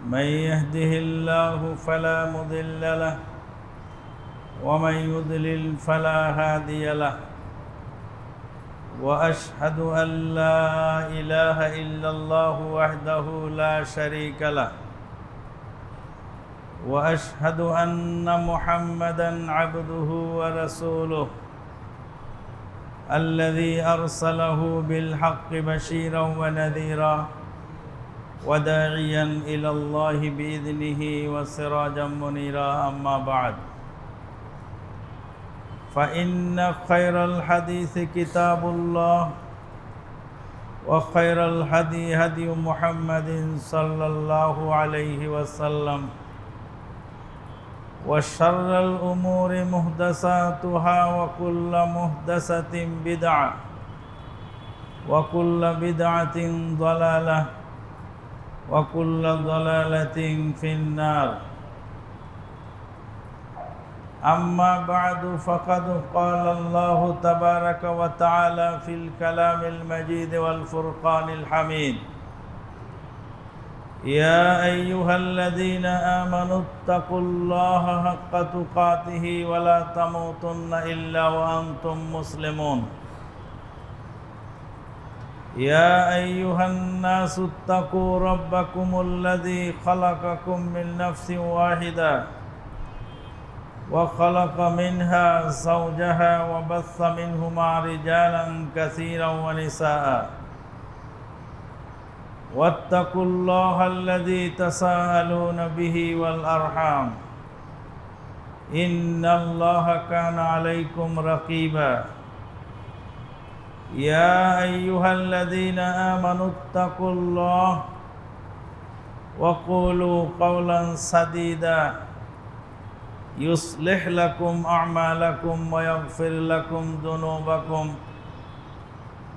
من يهده الله فلا مضل له ومن يضلل فلا هادي له وأشهد أن لا إله إلا الله وحده لا شريك له وأشهد أن محمدًا عبده ورسوله الذي أرسله بالحق بشيرًا ونذيرًا وداعيًا إلى الله بإذنه وسراجًا منيرًا أما بعد فإن خير الحديث كتاب الله وخير الهدي هدي محمد صلى الله عليه وسلم وشر الأمور محدثاتها وكل محدثة بدعة وكل بدعة ضلالة وكل ضلالة في النار أما بعد فقد قال الله تبارك وتعالى في الكلام المجيد والفرقان الحميد يا أيها الذين آمنوا اتقوا الله حق تقاته ولا تموتن إلا وأنتم مسلمون يا أيها الناس اتقوا ربكم الذي خلقكم من نفس واحدة وخلق منها زوجها وبث منهما رجالا كثيرا ونساء واتقوا الله الذي تساءلون به والأرحام إن الله كان عليكم رقيبا يا أيها الذين آمنوا اتقوا الله وقولوا قولا سديدا يصلح لكم أعمالكم ويغفر لكم ذنوبكم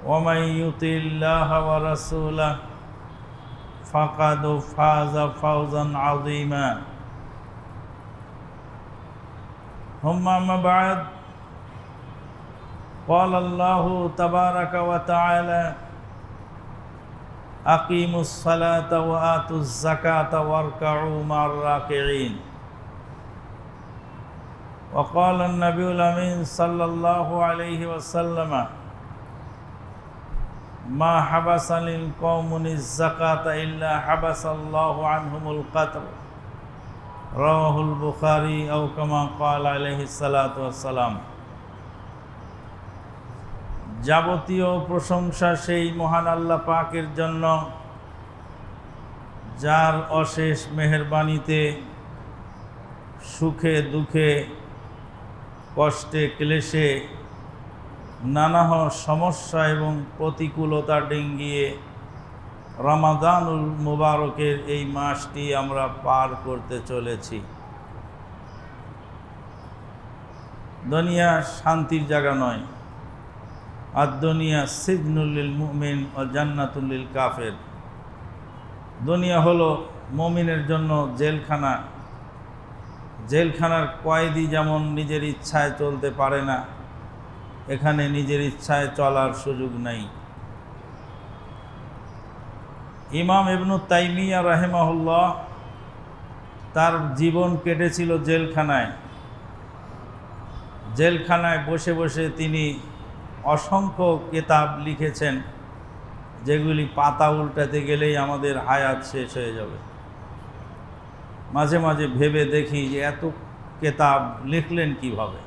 ومن يطع الله ورسوله فقد فاز فوزا عظيما ثم أما بعد قال الله تبارك وتعالى أقيموا الصلاة وآتوا الزكاة واركعوا مع الراكعين وقال النبي الأمين صلى الله عليه وسلم ما حبسني القوم الزكاة إلا حبس الله عنهم القتل رواه البخاري أو كما قال عليه الصلاة والسلام যাবতীয় প্রশংসা সেই মহান আল্লাহ পাকের জন্য যার অশেষ মেহেরবানিতে সুখে দুঃখে কষ্টে ক্লেশে নানা সমস্যা এবং প্রতিকূলতা ডিঙ্গিয়ে রমাদানুল মুবারকের এই মাসটি আমরা পার করতে চলেছি। দুনিয়া শান্তির জায়গা নয়, আর দুনিয়া সিজনুল লিল মুমিন ও জান্নাতুল লিল কাফের। দুনিয়া হলো মুমিনের জন্য জেলখানা। জেলখানার কয়েদি যেমন নিজের ইচ্ছায় চলতে পারে না, এখানে নিজের ইচ্ছায় চলার সুযোগ নাই। ইমাম ইবনু তাইমিয়া রাহিমাহুল্লাহ তার জীবন কেটেছিল জেলখানায়। জেলখানায় বসে বসে তিনি অসংখ্য কিতাব লিখেছেন, যেগুলি পাতা উল্টাতে গেলেই আমাদের হায়াত শেষ হয়ে যাবে। মাঝে মাঝে ভেবে দেখি যে এত কিতাব লিখলেন কিভাবে।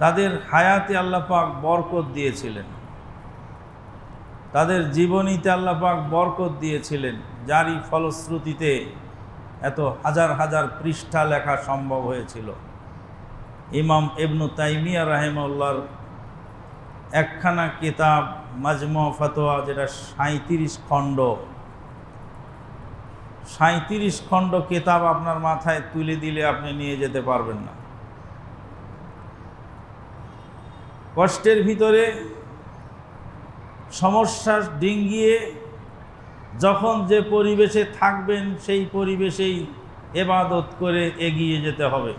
তাদের হায়াতে আল্লাহ পাক বরকত দিয়েছিলেন, তাদের জীবনীতে আল্লাহ পাক বরকত দিয়েছিলেন, যারই ফলশ্রুতিতে এত হাজার হাজার পৃষ্ঠা লেখা সম্ভব হয়েছিল। ইমাম ইবনু তাইমিয়া রাহিমাহুল্লাহর একখানা কিতাব মাজমু ফাতোয়া, যেটা 37 খণ্ড, 37 খণ্ড কিতাব আপনার মাথায় তুলে দিলে আপনি নিয়ে যেতে পারবেন না। কষ্টের ভিতরে সমস্যা ডিঙ্গিয়ে যখন যে পরিবেশে থাকবেন সেই পরিবেশেই ইবাদত করে এগিয়ে যেতে হবে।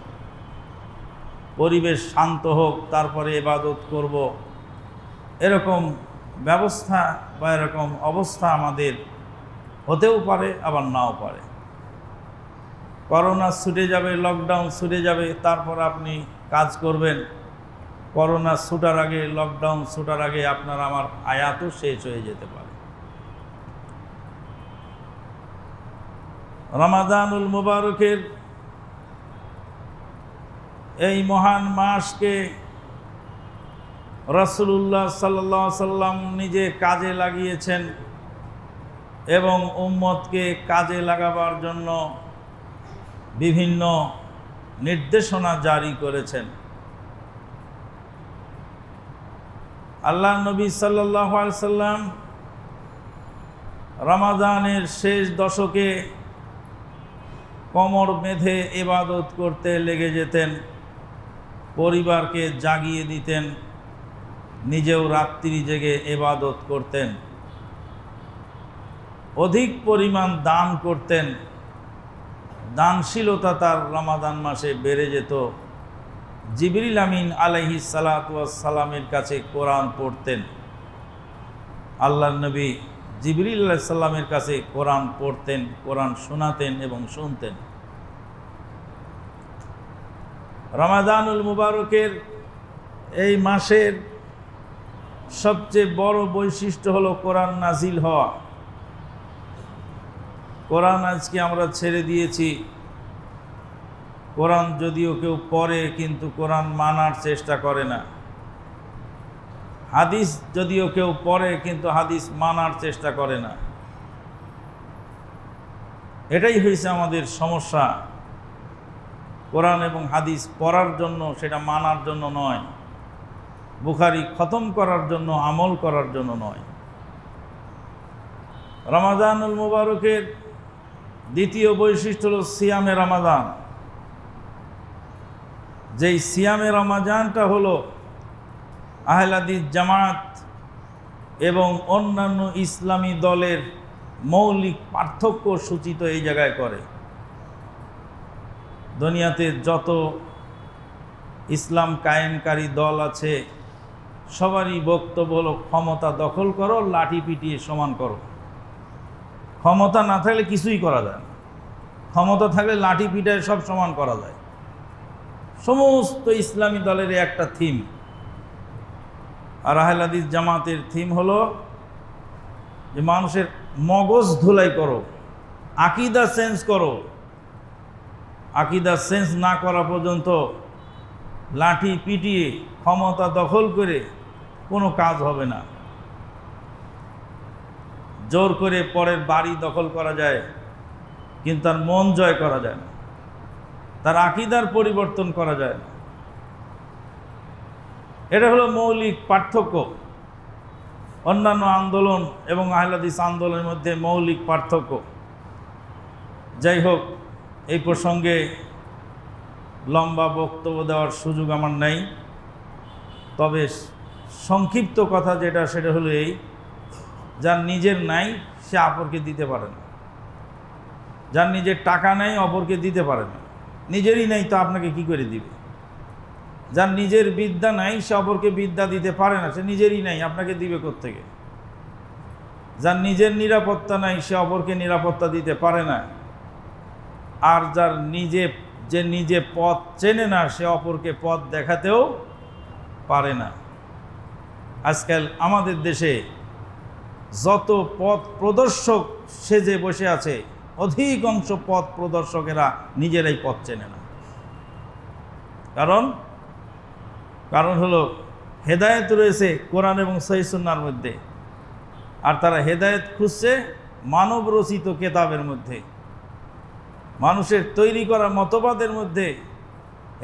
পরিবেশ শান্ত হোক, তারপরে ইবাদত করব, এরকম ব্যবস্থা বা এরকম অবস্থা আমাদের হতেও পারে, আবার নাও পারে। করোনা ছুটে যাবে, লকডাউন ছুটে যাবে, তারপর আপনি কাজ করবেন। করোনা ছুটার আগে, লকডাউন ছুটার আগে আপনার আমার আয়াতও শেষ হয়ে যেতে পারে। রমাদানুল মুবারকের এই মহান মাসকে রাসূলুল্লাহ সাল্লাল্লাহু আলাইহি সাল্লাম নিজে কাজে লাগিয়েছেন এবং উম্মতকে কাজে লাগাবার জন্য বিভিন্ন নির্দেশনা জারি করেছেন। আল্লাহ নবী সাল্লাল্লাহু আলাইহি সাল্লাম রমাদানের শেষ দশকে কোমর বেঁধে ইবাদত করতে লেগে যেতেন, পরিবারকে জাগিয়ে দিতেন, নিজেও রাত্রি জেগে ইবাদত করতেন, অধিক পরিমাণ দান করতেন। দানশীলতা তার রমাদান মাসে বেড়ে যেত। জিবরিল আমিন আলাইহিস সালাতু ওয়াস সালামের কাছে কোরআন পড়তেন। আল্লাহর নবী জিবরিল আলাইহিস সালামের কাছে কোরআন পড়তেন, কোরআন শোনাতেন এবং শুনতেন। রমাদানুল মুবারকের এই মাসের সবচেয়ে বড় বৈশিষ্ট্য হলো কোরআন নাজিল হওয়া। কোরআন আজকে আমরা ছেড়ে দিয়েছি। কোরআন যদিও কেউ পড়ে, কিন্তু কোরআন মানার চেষ্টা করে না। হাদিস যদিও কেউ পড়ে, কিন্তু হাদিস মানার চেষ্টা করে না। এটাই হয়েছে আমাদের সমস্যা। কোরআন এবং হাদিস পড়ার জন্য, সেটা মানার জন্য নয়। বুখারী খতম করার জন্য, আমল করার জন্য নয়। রমাদানুল মুবারকের দ্বিতীয় বৈশিষ্ট্য হল সিয়ামে রমাদান। যেই সিয়ামে রমাজানটা হলো আহলে হাদিস জামাত এবং অন্যান্য ইসলামী দলের মৌলিক পার্থক্য সূচিত এই জায়গায় করে। দুনিয়াতে যত ইসলাম কায়েমকারী দল আছে, সবারই বক্তব্য হলো ক্ষমতা দখল করো, লাঠি পিটিয়ে সমান করো। ক্ষমতা না থাকলে কিছুই করা যায় না, ক্ষমতা থাকলে লাঠি পিটায় সব সমান করা যায়। সমস্ত ইসলামী দলের একটা থিম। আর আহলে হাদিস জামাতের থিম হলো যে মানুষের মগজ ধুলাই করো, আকীদা চেঞ্জ করো। আকীদা চেঞ্জ না করা পর্যন্ত লাঠি পিটিয়ে ক্ষমতা দখল করে কোনো কাজ হবে না। জোর করে পরের বাড়ি দখল করা যায়, কিন্তু তার মন জয় করা যায় না, তার আকীদার পরিবর্তন করা যায় না। এটা হলো মৌলিক পার্থক্য। অন্যান্য আন্দোলন এবং আহলে হাদিস আন্দোলনের মধ্যে মৌলিক পার্থক্য। যাই হোক, এই প্রসঙ্গে লম্বা বক্তব্য দেওয়ার সুযোগ আমার নেই। তবে সংক্ষিপ্ত কথা যেটা, সেটা হলো এই, যার নিজের নাই সে অপরকে দিতে পারে না। যার নিজের টাকা নাই অপরকে দিতে পারে না। নিজেরই নাই তো আপনাকে কি করে দিবে? যার নিজের বিদ্যা নাই সে অপরকে বিদ্যা দিতে পারে না, সে নিজেরই নাই, আপনাকে দিবে কোত্থেকে? যার নিজের নিরাপত্তা নাই সে অপরকে নিরাপত্তা দিতে পারে না। আর যার নিজে পথ চেনে না সে অপরকে পথ দেখাতেও পারে না। আজকাল আমাদের দেশে যত পথ প্রদর্শক সেজে বসে আছে, অধিকাংশ পথ প্রদর্শকেরা নিজেরাই পথ চেনে না। কারণ হলো হেদায়েত রয়েছে কোরআন এবং সহিহ সুন্নাহর মধ্যে, আর তারা হেদায়েত খুঁজছে মানব রচিত কেতাবের মধ্যে, মানুষের তৈরি করা মতবাদের মধ্যে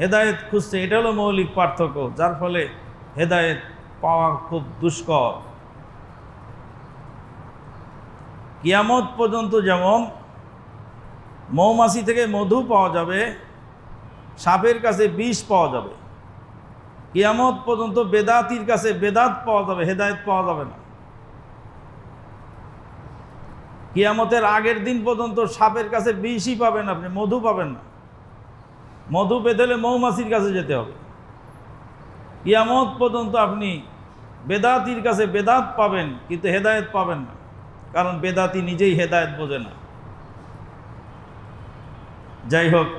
হেদায়েত খুঁজছে। এটা হলো মৌলিক পার্থক্য, যার ফলে হেদায়েত পাওয়া খুব দুষ্কর। কিয়ামত পর্যন্ত যেমন মৌমাছি থেকে মধু পাওয়া যাবে, সাপের কাছে বিষ পাওয়া যাবে, কিয়ামত পর্যন্ত বেদাতির কাছে বেদাত পাওয়া যাবে, হেদায়েত পাওয়া যাবে না। কিয়ামতের আগের দিন পর্যন্ত সাপের কাছে বিষই পাবেন আপনি, মধু পাবেন না। মধু পেতে হলে মৌমাছির কাছে যেতে হবে। কিয়ামত পর্যন্ত আপনি বেদাতির কাছে বেদাত পাবেন, কিন্তু হেদায়েত পাবেন না। কারণ বেদাতি নিজেই হেদায়েত বোঝে না। যাই হোক,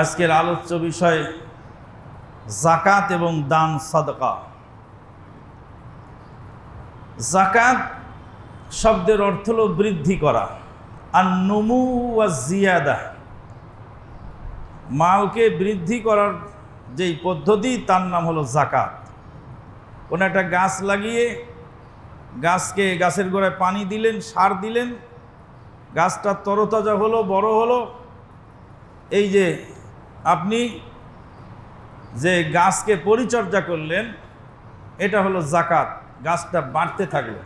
আজকের আলোচ্য বিষয় যাকাত এবং দান সাদকা। যাকাত শব্দের অর্থ হল বৃদ্ধি করা, আর নুমু ওয়া জিয়াদা, মালকে বৃদ্ধি করার যেই পদ্ধতি তার নাম হলো যাকাত। কোনো একটা গাছ লাগিয়ে গাছের গোড়ায় পানি দিলেন, সার দিলেন, গাছটা তরতাজা হলো, বড় হলো। এই যে আপনি যে গাছকে পরিচর্যা করলেন, এটা হলো যাকাত। গাছটা বাড়তে থাকলো।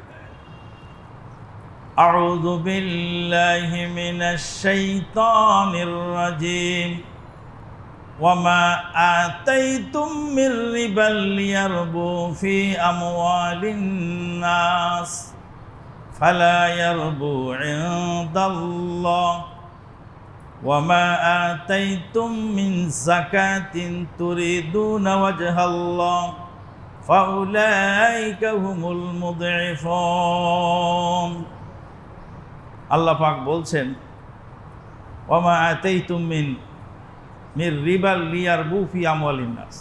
আউযু বিল্লাহি মিনাশ শাইতানির রাজিম। ওয়ামা আতাইতুম মির রিবাল লিয়ারবু ফি আমওয়ালিন নাস ফালা ইয়ারবু ইনদাল্লাহ ওয়ামা আতাইতুম মিন যাকাতিন তুরিদুনা ওয়াজহাল্লাহ ফাউলাইকা হুমুল মুদঈফুন। আল্লাহ পাক বলছেন, ওয়ামা আতাইতুম মির রিবাল লিয়ারবু ফি আমওয়ালিন নাস,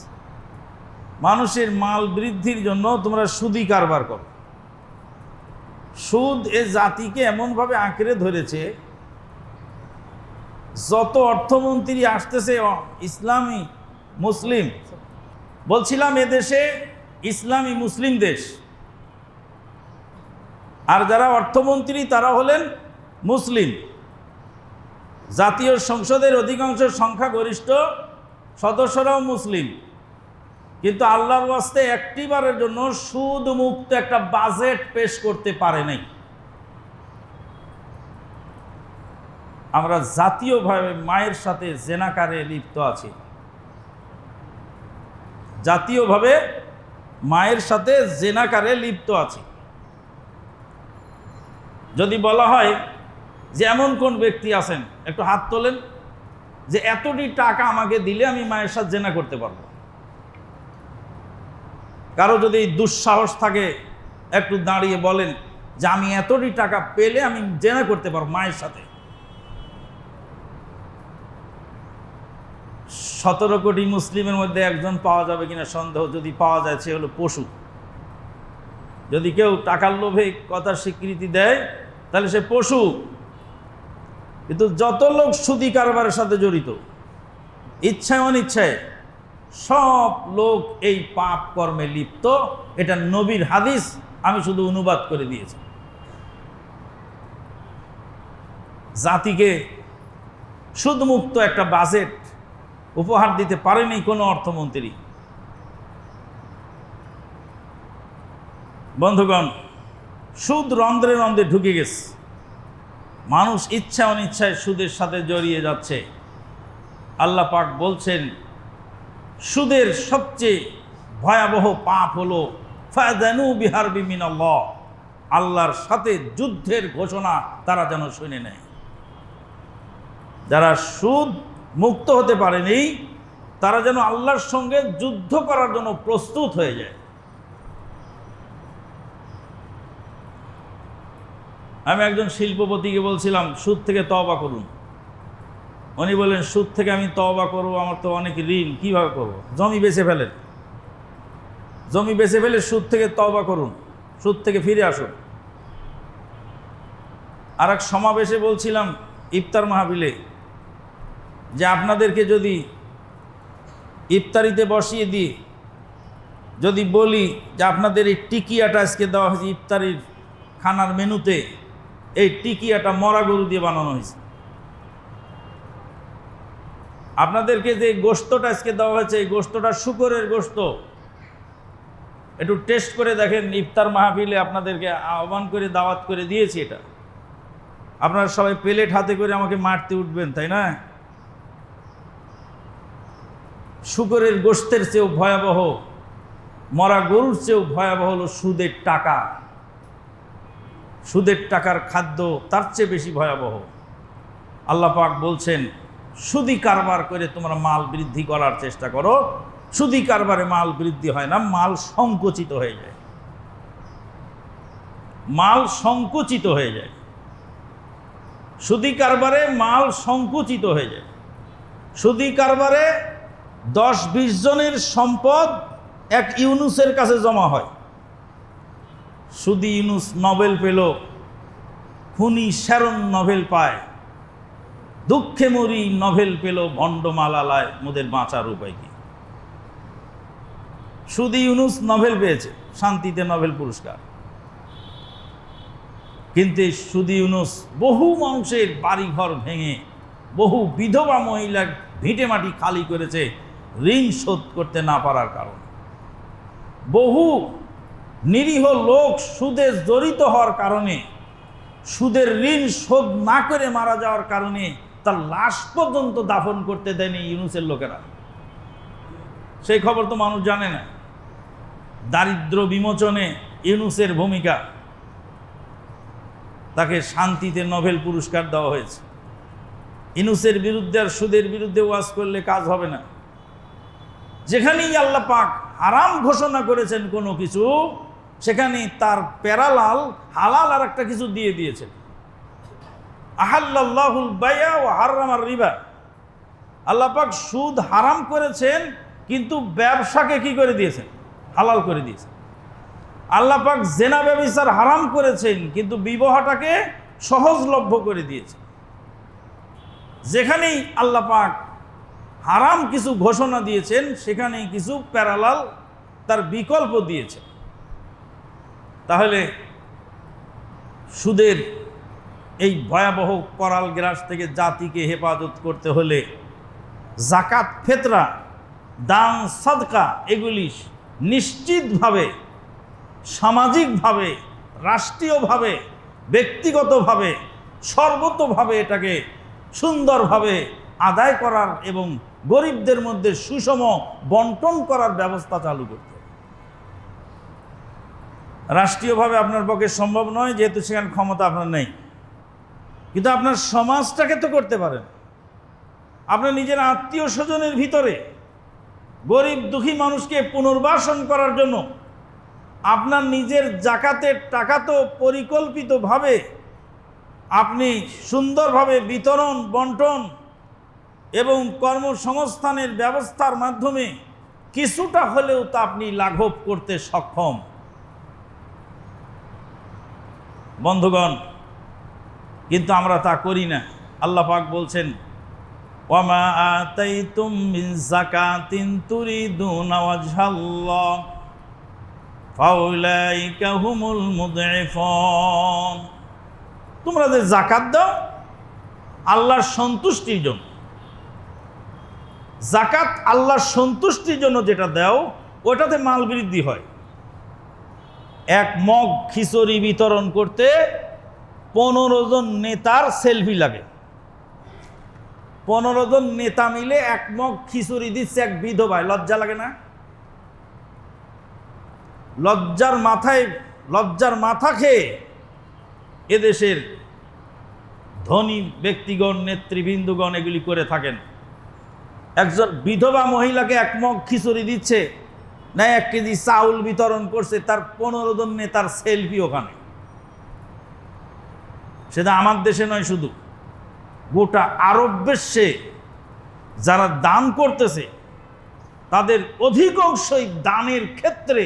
মানুষের মাল বৃদ্ধির জন্য তোমরা সুদি কারবার করো। সুদ এ জাতিকে এমনভাবে আঁকড়ে ধরেছে, যত অর্থমন্ত্রী আসতেছে ইসলামী মুসলিম, বলছিলাম এদেশে ইসলামী মুসলিম দেশ, আর যারা অর্থমন্ত্রী তারা হলেন মুসলিম। জাতীয় সংসদের অধিকাংশ সংখ্যাগরিষ্ঠ সদস্যরাও মুসলিম, কিন্তু আল্লাহর ওয়াস্তে একটিবারের জন্য সুদ মুক্ত একটা বাজেট পেশ করতে পারে নাই। আমরা জাতীয়ভাবে মায়ের সাথে জেনাকারে লিপ্ত আছি, জাতীয়ভাবে মায়ের সাথে জেনাকারে লিপ্ত আছি। যদি বলা হয় যে এমন কোন ব্যক্তি আছেন, একটু হাত তোলেন, যে এতটি টাকা আমাকে দিলে আমি মায়ের সাথে জেনা করতে পারবো। কারো যদি দুঃসাহস থাকে একটু দাঁড়িয়ে বলেন যে আমি এতটি টাকা পেলে আমি জেনা করতে পারবো মায়ের সাথে। 17 কোটি মুসলিমের মধ্যে একজন পাওয়া যাবে কিনা সন্দেহ। যদি পাওয়া যায় সে হলো পশু। যদি কেউ টাকার লোভে কথার স্বীকৃতি দেয় তাহলে সে পশু। কিন্তু যত লোক সুদি কারবারের সাথে জড়িত, ইচ্ছায় অনিচ্ছায়, সব লোক এই পাপ কর্মে লিপ্ত। এটা নবীর হাদিস, আমি শুধু অনুবাদ করে দিয়েছি। জাতিকে সুদমুক্ত একটা বাজেট উপহার দিতে পারেনি কোনো অর্থমন্ত্রী। বন্ধুগণ, সুদ রন্ধ্রে রন্ধ্রে ঢুকে গেছে, মানুষ ইচ্ছা অনিচ্ছায় সুদের সাথে জড়িয়ে যাচ্ছে। আল্লাহ পাক বলছেন, সুদের সবচেয়ে ভয়াবহ পাপ হলো ফাযানু বিহারবি মিনাল্লাহ, আল্লাহর সাথে যুদ্ধের ঘোষণা তারা যেন শুনে নেয়। যারা সুদ মুক্ত হতে পারেনি তারা যেন আল্লাহর সঙ্গে যুদ্ধ করার জন্য প্রস্তুত হয়ে যায়। আমি একজন শিল্পপতিকে বলছিলাম সুদ থেকে তওবা করুন। উনি বলেন সুদ থেকে আমি তওবা করবো, আমার তো অনেক ঋণ, কিভাবে করবো? জমি বেচে ফেলেন, জমি বেচে ফেলে সুদ থেকে তওবা করুন, সুদ থেকে ফিরে আসুন। আর এক সমাবেশে বলছিলাম ইফতার মাহফিলে, যে আপনাদেরকে যদি ইফতারিতে বসিয়ে দিই, যদি বলি যে আপনাদের এই টিকিয়াটা আজকে দেওয়া হয়েছে ইফতারির খানার মেনুতে, এই টিকিয়াটা মরা গরু দিয়ে বানানো হয়েছে, আপনাদেরকে যে গোশতটা আজকে দেওয়া হয়েছে এই গোশতটা শূকরের গোশত, একটু টেস্ট করে দেখেন। ইফতার মাহফিলে আপনাদেরকে আহ্বান করে দাওয়াত করে দিয়েছি, এটা আপনারা সবাই প্লেট হাতে করে আমাকে মারতে উঠবেন, তাই না? শূকরের গোশতের চেয়েও ভয়াবহ, মরা গরুর চেয়েও ভয়াবহ হলো সুদের টাকা। সুদের টাকার খাদ্য তার চেয়ে বেশি ভয়াবহ। আল্লাহ পাক বলছেন, সুদি কারবার করে তোমরা মাল বৃদ্ধি করার চেষ্টা করো। সুদি কারবারে মাল বৃদ্ধি হয় না, মাল সংকুচিত হয়ে যায়। মাল সংকুচিত হয়ে যায়, সুদি কারবারে মাল সংকুচিত হয়ে যায়। সুদি কারবারে 10-20 জনের সম্পদ এক ইউনুসের কাছে জমা হয়। সুদি ইউনুস নোবেল পেল, খুনি শ্যারন নোবেল পায়, দুঃখে মরি নোবেল পেল, ভণ্ডমালালায় মোদের বাঁচার উপায় কি? সুদি ইউনুস নোবেল পেয়েছে, শান্তিতে নোবেল পুরস্কার। কিন্তু এই সুদি ইউনুস বহু মানুষের বাড়িঘর ভেঙে, বহু বিধবা মহিলা ভিটে মাটি খালি করেছে ঋণ শোধ করতে না পারার কারণে। বহু নিরীহ লোক সুদে জড়িত হওয়ার কারণে, সুদের ঋণ শোধ না করে মারা যাওয়ার কারণে তার লাশ পর্যন্ত দাফন করতে দেয়নি ইউনুসের লোকেরা। সেই খবর তো মানুষ জানে না। দারিদ্র বিমোচনে ইউনুসের ভূমিকা, তাকে শান্তিতে নোবেল পুরস্কার দেওয়া হয়েছে। ইউনুসের বিরুদ্ধে আর সুদের বিরুদ্ধে ওয়াজ করলে কাজ হবে না। যেখানেই আল্লাহ পাক হারাম ঘোষণা করেছেন কোনো কিছু, সেখানে তার প্যারালাল হালাল আর একটা কিছু দিয়ে দিয়েছেন। আহাল্লাল্লাহুল বাইয়া ওয়া হারামার রিবা। আল্লাহ পাক সুদ হারাম করেছেন, কিন্তু ব্যবসাকে কি করে দিয়েছেন? হালাল করে দিয়েছেন। আল্লাহ পাক জেনা ব্যভিচার হারাম করেছেন, কিন্তু বিবাহটাকে সহজলভ্য করে দিয়েছেন। যেখানেই আল্লাহ পাক হারাম কিছু ঘোষণা দিয়েছেন, সেখানেই কিছু প্যারালাল তার বিকল্প দিয়েছেন। তাহলে সুদের এই ভয়াবহ করাল গ্রাস থেকে জাতিকে হেফাজত করতে হলে জাকাত, ফিতরা, দান, সাদকা এগুলি নিশ্চিতভাবে, সামাজিকভাবে, রাষ্ট্রীয়ভাবে, ব্যক্তিগতভাবে, সর্বতোভাবে এটাকে সুন্দরভাবে আদায় করার এবং গরিবদের মধ্যে সুষম বন্টন করার ব্যবস্থা চালু করতে হবে। রাষ্ট্রীয়ভাবে আপনার পক্ষে সম্ভব নয়, যেহেতু সেখানে ক্ষমতা আপনার নেই, কিন্তু আপনার সমাজটাকে তো করতে পারেন। আপনার নিজের আত্মীয় স্বজনের ভিতরে গরিব দুঃখী মানুষকে পুনর্বাসন করার জন্য আপনার নিজের জাকাতের টাকা তো পরিকল্পিতভাবে আপনি সুন্দরভাবে বিতরণ, বন্টন এবং কর্মসংস্থানের ব্যবস্থার মাধ্যমে কিছুটা হলেও তা আপনি লাঘব করতে সক্ষম। বন্ধুগণ, কিন্তু আমরা তা করি না। আল্লাহ পাক বলছেন, ওয়ামা আতাইতুম মিন যাকাতিন তুরিদুনা ওয়াজহাল্লাহ ফাউলাইকা হুমুল মুদঈফুন। তোমরা যে যাকাত দাও আল্লাহর সন্তুষ্টির জন্য, যাকাত আল্লাহর সন্তুষ্টির জন্য যেটা দাও, ওটাতে মাল বৃদ্ধি হয়। এক মগ খিচুড়ি বিতরণ করতে 15 জন নেতার সেলফি লাগে। 15 জন নেতা মিলে এক মগ খিচুড়ি দিচ্ছে এক বিধবায়। লজ্জা লাগে না? লজ্জার মাথা খেয়ে এদেশের ধনী ব্যক্তিগণ, নেতৃবৃন্দগণ এগুলি করে থাকেন। একজন বিধবা মহিলাকে এক মগ খিচুড়ি দিচ্ছে, না 1 কেজি চাউল বিতরণ করছে, তার 15 জন নেতার সেলফি ওখানে। সেটা আমার দেশে নয়, শুধু গোটা আরব বিশ্বে যারা দান করতেছে তাদের অধিকাংশই দানের ক্ষেত্রে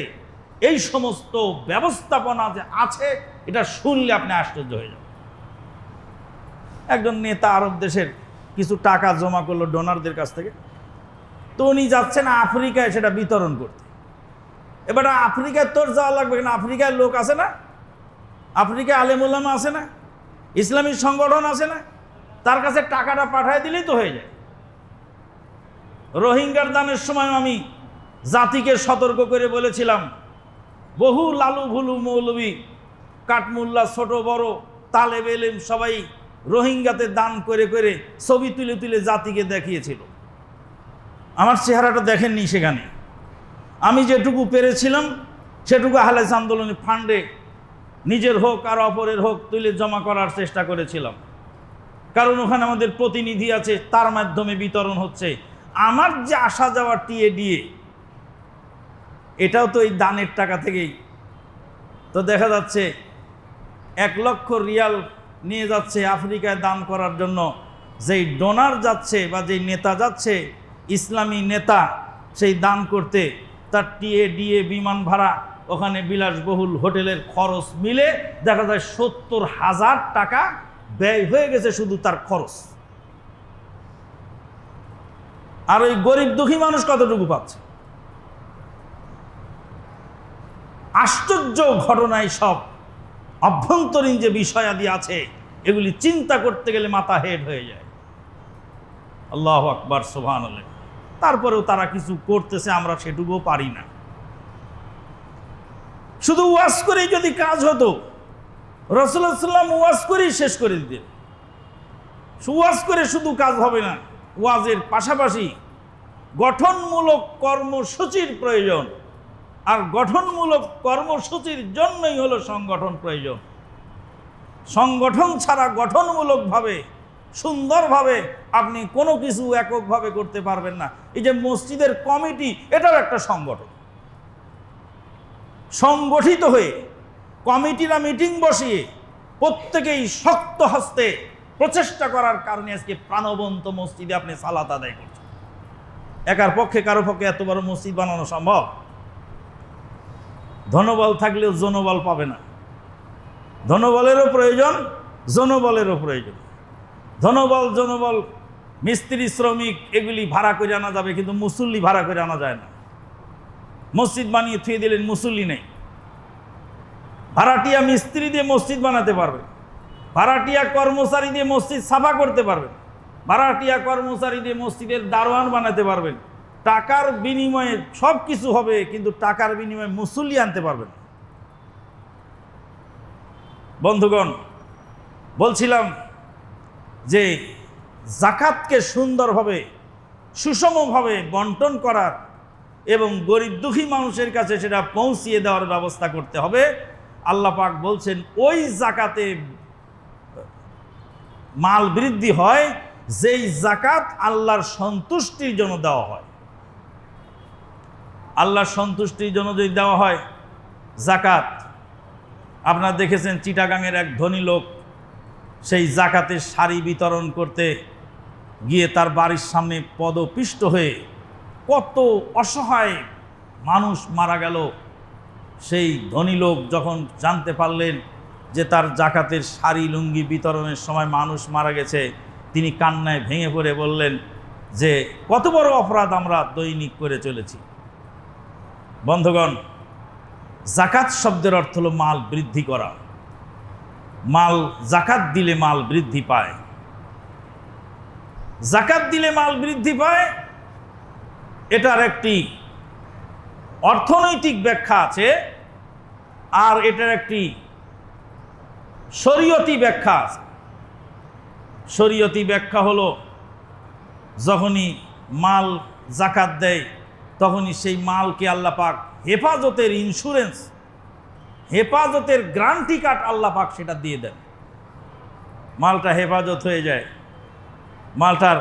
এই সমস্ত ব্যবস্থাপনা যে আছে, এটা শুনলে আপনি আশ্চর্য হয়ে যাবেন। একজন নেতা আরব দেশের কিছু টাকা জমা করলো ডোনারদের কাছ থেকে, তো উনি যাচ্ছেন আফ্রিকায় সেটা বিতরণ করতে। এবার আফ্রিকায় তোর যাওয়া লাগবে কেন? আফ্রিকায় লোক আছে না, আফ্রিকায় আলেম ওলামা আছে না, ইসলামী সংগঠন আছে না, তার কাছে টাকাটা পাঠায় দিলেই তো হয়ে যায়। রোহিঙ্গার দানের সময় আমি জাতিকে সতর্ক করে বলেছিলাম, বহু লালু ভুলু মৌলবী, কাঠমুল্লা, ছোট বড় তালেব এলেম সবাই রোহিঙ্গাতে দান করে করে ছবি তুলে তুলে জাতিকে দেখিয়েছিল। আমার চেহারাটা দেখেননি সেখানে। আমি যেটুকু পেরেছিলাম সেটুকু আহলে আন্দোলনের ফান্ডে নিজের হোক আর অপরের হোক তুলে জমা করার চেষ্টা করেছিলাম, কারণ ওখানে আমাদের প্রতিনিধি আছে, তার মাধ্যমে বিতরণ হচ্ছে। আমার যে আসা যাওয়া টিএডিএ, এটাও তো এই দানের টাকা থেকেই। তো দেখা যাচ্ছে 1 লক্ষ রিয়াল নিয়ে যাচ্ছে আফ্রিকায় দান করার জন্য, যেই ডোনার যাচ্ছে বা যেই নেতা যাচ্ছে ইসলামী নেতা সেই দান করতে, তার টিএ ডিএ বিমান ভাড়া, ওখানে বিলাসবহুল হোটেলের খরচ মিলে দেখা যায় 70,000 টাকা ব্যয় হয়ে গেছে শুধু তার খরচ। আর ওই গরিব দুঃখী মানুষ কতটুকু পাচ্ছে? আশ্চর্য ঘটনায় সব অভ্যন্তরীণ যে বিষয়াদি আছে এগুলি চিন্তা করতে গেলে মাথা হেড হয়ে যায়। আল্লাহু আকবার, সুবহানাল্লাহ। তারপরেও তারা কিছু করতেছে, আমরা সেটুকুও পারি না। শুধু ওয়াজ করেই যদি কাজ হতো, রাসূলুল্লাহ সাল্লাল্লাহু আলাইহি ওয়াসাল্লাম ওয়াজ করেই শেষ করে দিতেন। ওয়াজ করে শুধু কাজ হবে না, ওয়াজের পাশাপাশি গঠনমূলক কর্মসূচির প্রয়োজন। আর গঠনমূলক কর্মসূচির জন্যই হলো সংগঠন প্রয়োজন। সংগঠন ছাড়া গঠনমূলকভাবে সুন্দরভাবে আপনি কোনো কিছু এককভাবে করতে পারবেন না। এই যে মসজিদের কমিটি, এটাও একটা সংগঠন। সংগঠিত হয়ে কমিটিরা মিটিং বসিয়ে প্রত্যেকেই শক্ত হস্তে প্রচেষ্টা করার কারণে আজকে প্রাণবন্ত মসজিদে আপনি সালাত আদায় করছেন। একার পক্ষে কারো পক্ষে এত বড় মসজিদ বানানো সম্ভব? ধনবল থাকলেও জনবল পাবে না। ধনবলেরও প্রয়োজন, জনবলেরও প্রয়োজন। ধনবল জনবল মিস্ত্রি শ্রমিক এগুলি ভাড়া করে আনা যাবে, কিন্তু মুসল্লি ভাড়া করে আনা যায় না। মসজিদ বানিয়ে থুয়ে দিলেন, মুসল্লি নেই। ভাড়াটিয়া মিস্ত্রি দিয়ে মসজিদ বানাতে পারবে, ভাড়াটিয়া কর্মচারী দিয়ে মসজিদ সাফা করতে পারবেন, ভাড়াটিয়া কর্মচারী দিয়ে মসজিদের দারোয়ান বানাতে পারবেন। টাকার বিনিময়ে সব কিছু হবে, কিন্তু টাকার বিনিময়ে মুসল্লি আনতে পারবেন। বন্ধুগণ, বলছিলাম যে যাকাতকে সুন্দরভাবে সুষমভাবে বন্টন করার এবং গরিব দুঃখী মানুষের কাছে সেটা পৌঁছিয়ে দেওয়ার ব্যবস্থা করতে হবে। আল্লাহ পাক বলছেন ওই যাকাতে মাল বৃদ্ধি হয় যেই যাকাত আল্লাহর সন্তুষ্টির জন্য দেওয়া হয়। আল্লাহর সন্তুষ্টির জন্য যদি দেওয়া হয় যাকাত, আপনারা দেখেছেন চিটাগাংয়ের এক ধনী লোক সেই যাকাতের শাড়ি বিতরণ করতে গিয়ে তার বাড়ির সামনে পদপিষ্ট হয়ে কত অসহায় মানুষ মারা গেল। সেই ধনী লোক যখন জানতে পারলেন যে তার যাকাতের শাড়ি লুঙ্গি বিতরণের সময় মানুষ মারা গেছে, তিনি কান্নায় ভেঙে পড়ে বললেন যে কত বড় অপরাধ আমরা দৈনিক করে চলেছি। বন্ধুগণ, যাকাত শব্দের অর্থ হলো মাল বৃদ্ধি করা। মাল যাকাত দিলে মাল বৃদ্ধি পায়। যাকাত দিলে মাল বৃদ্ধি পায়, এটার একটি অর্থনৈতিক ব্যাখ্যা আছে, আর এটার একটি শরীয়তি ব্যাখ্যা আছে। শরীয়তি ব্যাখ্যা হলো যখনই মাল যাকাত দেয় তখনই সেই মালকে আল্লাহ পাক হেফাজতের ইন্স্যুরেন্স, হেফাজতের গ্যারান্টি কার্ড আল্লাহ পাক সেটা দিয়ে দেন। মালটা হেফাজত হয়ে যায়, মালটার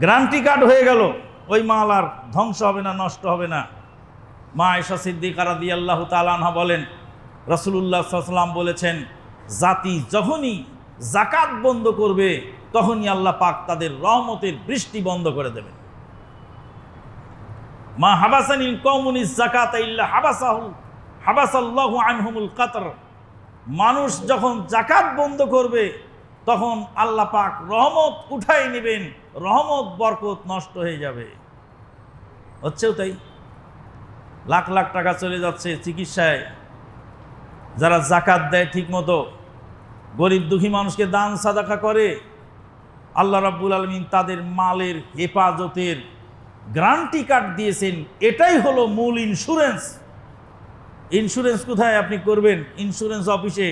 গ্যারান্টি কার্ড হয়ে গেল, ওই মাল আর ধ্বংস হবে না, নষ্ট হবে না। মা আয়েশা সিদ্দিকা রাদিয়াল্লাহু তাআলা আনহা বলেন, রাসূলুল্লাহ সাল্লাল্লাহু আলাইহি ওয়াসাল্লাম বলেছেন, জাতি যখনই যাকাত বন্ধ করবে তখনই আল্লাহ পাক তাদের রহমতের বৃষ্টি বন্ধ করে দেবেন। মা হাবাসানিল কওমুনিজ যাকাতা ইল্লা হাবাসাল্লাহু আনহুমুল কাতর। মানুষ যখন যাকাত বন্ধ করবে তখন আল্লাহ পাক রহমত উঠাই নেবেন, রহমত বরকত নষ্ট হয়ে যাবে। হচ্ছেও তাই, লাখ লাখ টাকা চলে যাচ্ছে চিকিৎসায়। যারা যাকাত দেয় ঠিক মতো, গরিব দুঃখী মানুষকে দান সাদাকা করে, আল্লাহ রাব্বুল আলামিন তাদের মালের হেফাজতের গ্যারান্টি কার্ড দিয়েছেন। এটাই হলো মূল ইন্স্যুরেন্স। ইন্স্যুরেন্স কোথায় আপনি করবেন? ইন্স্যুরেন্স অফিসে।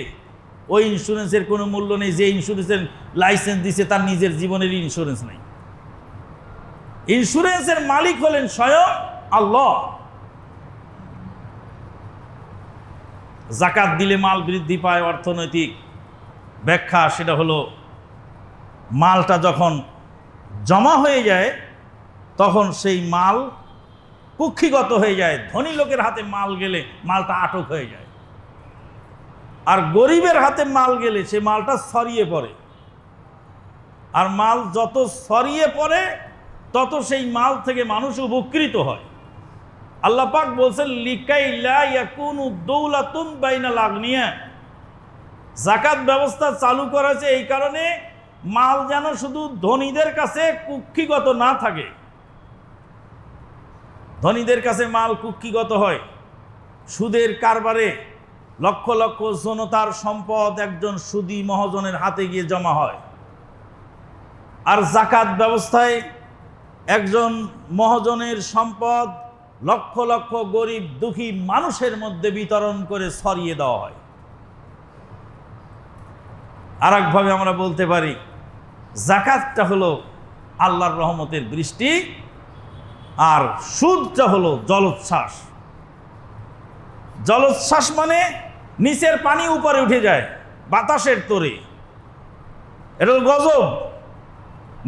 ওই ইন্স্যুরেন্সের কোনো মূল্য নেই। যে ইন্স্যুরেন্সের লাইসেন্স দিছে তার নিজের জীবনের ইন্স্যুরেন্স নেই। ইন্স্যুরেন্সের মালিক হলেন স্বয়ং আল্লাহ। যাকাত দিলে মাল বৃদ্ধি পায়, অর্থনৈতিক ব্যাখ্যা সেটা হলো মালটা যখন জমা হয়ে যায় তখন সেই মাল কুক্ষিগত হয়ে যায়। ধনী লোকের হাতে মাল গেলে মালটা আটক হয়ে যায়। আর গরিবের হাতে মাল গেলে সে মালটা ছড়িয়ে পড়ে, আর মাল যত ছড়িয়ে পড়ে তত সেই মাল থেকে মানুষ উপকৃত হয়। আল্লাহ পাক বলছেন লিকাই লা ইয়াকুনু দাওলাতুন বাইনাল আগনিয়া, যাকাত ব্যবস্থা চালু করেছে এই কারণে মাল যেন শুধু ধনীদের কাছে কুক্ষিগত না থাকে। ধনীদের কাছে মাল কুক্ষিগত হয়, সুদের কারবারে লক্ষ লক্ষ জনতার সম্পদ একজন সুদী মহাজনের হাতে গিয়ে জমা হয়, আর যাকাত ব্যবস্থায় একজন মহাজনের সম্পদ লক্ষ লক্ষ গরিব দুঃখী মানুষের মধ্যে বিতরণ করে ছড়িয়ে দেওয়া হয়। আর একভাবে আমরা বলতে পারি যাকাতটা হলো আল্লাহর রহমতের বৃষ্টি, আর সুদটা হলো জলোচ্ছ্বাস। জলোচ্ছ্বাস মানে নিচের পানি উপরে উঠে যায় বাতাসের তোরে, এটা হলো গজব।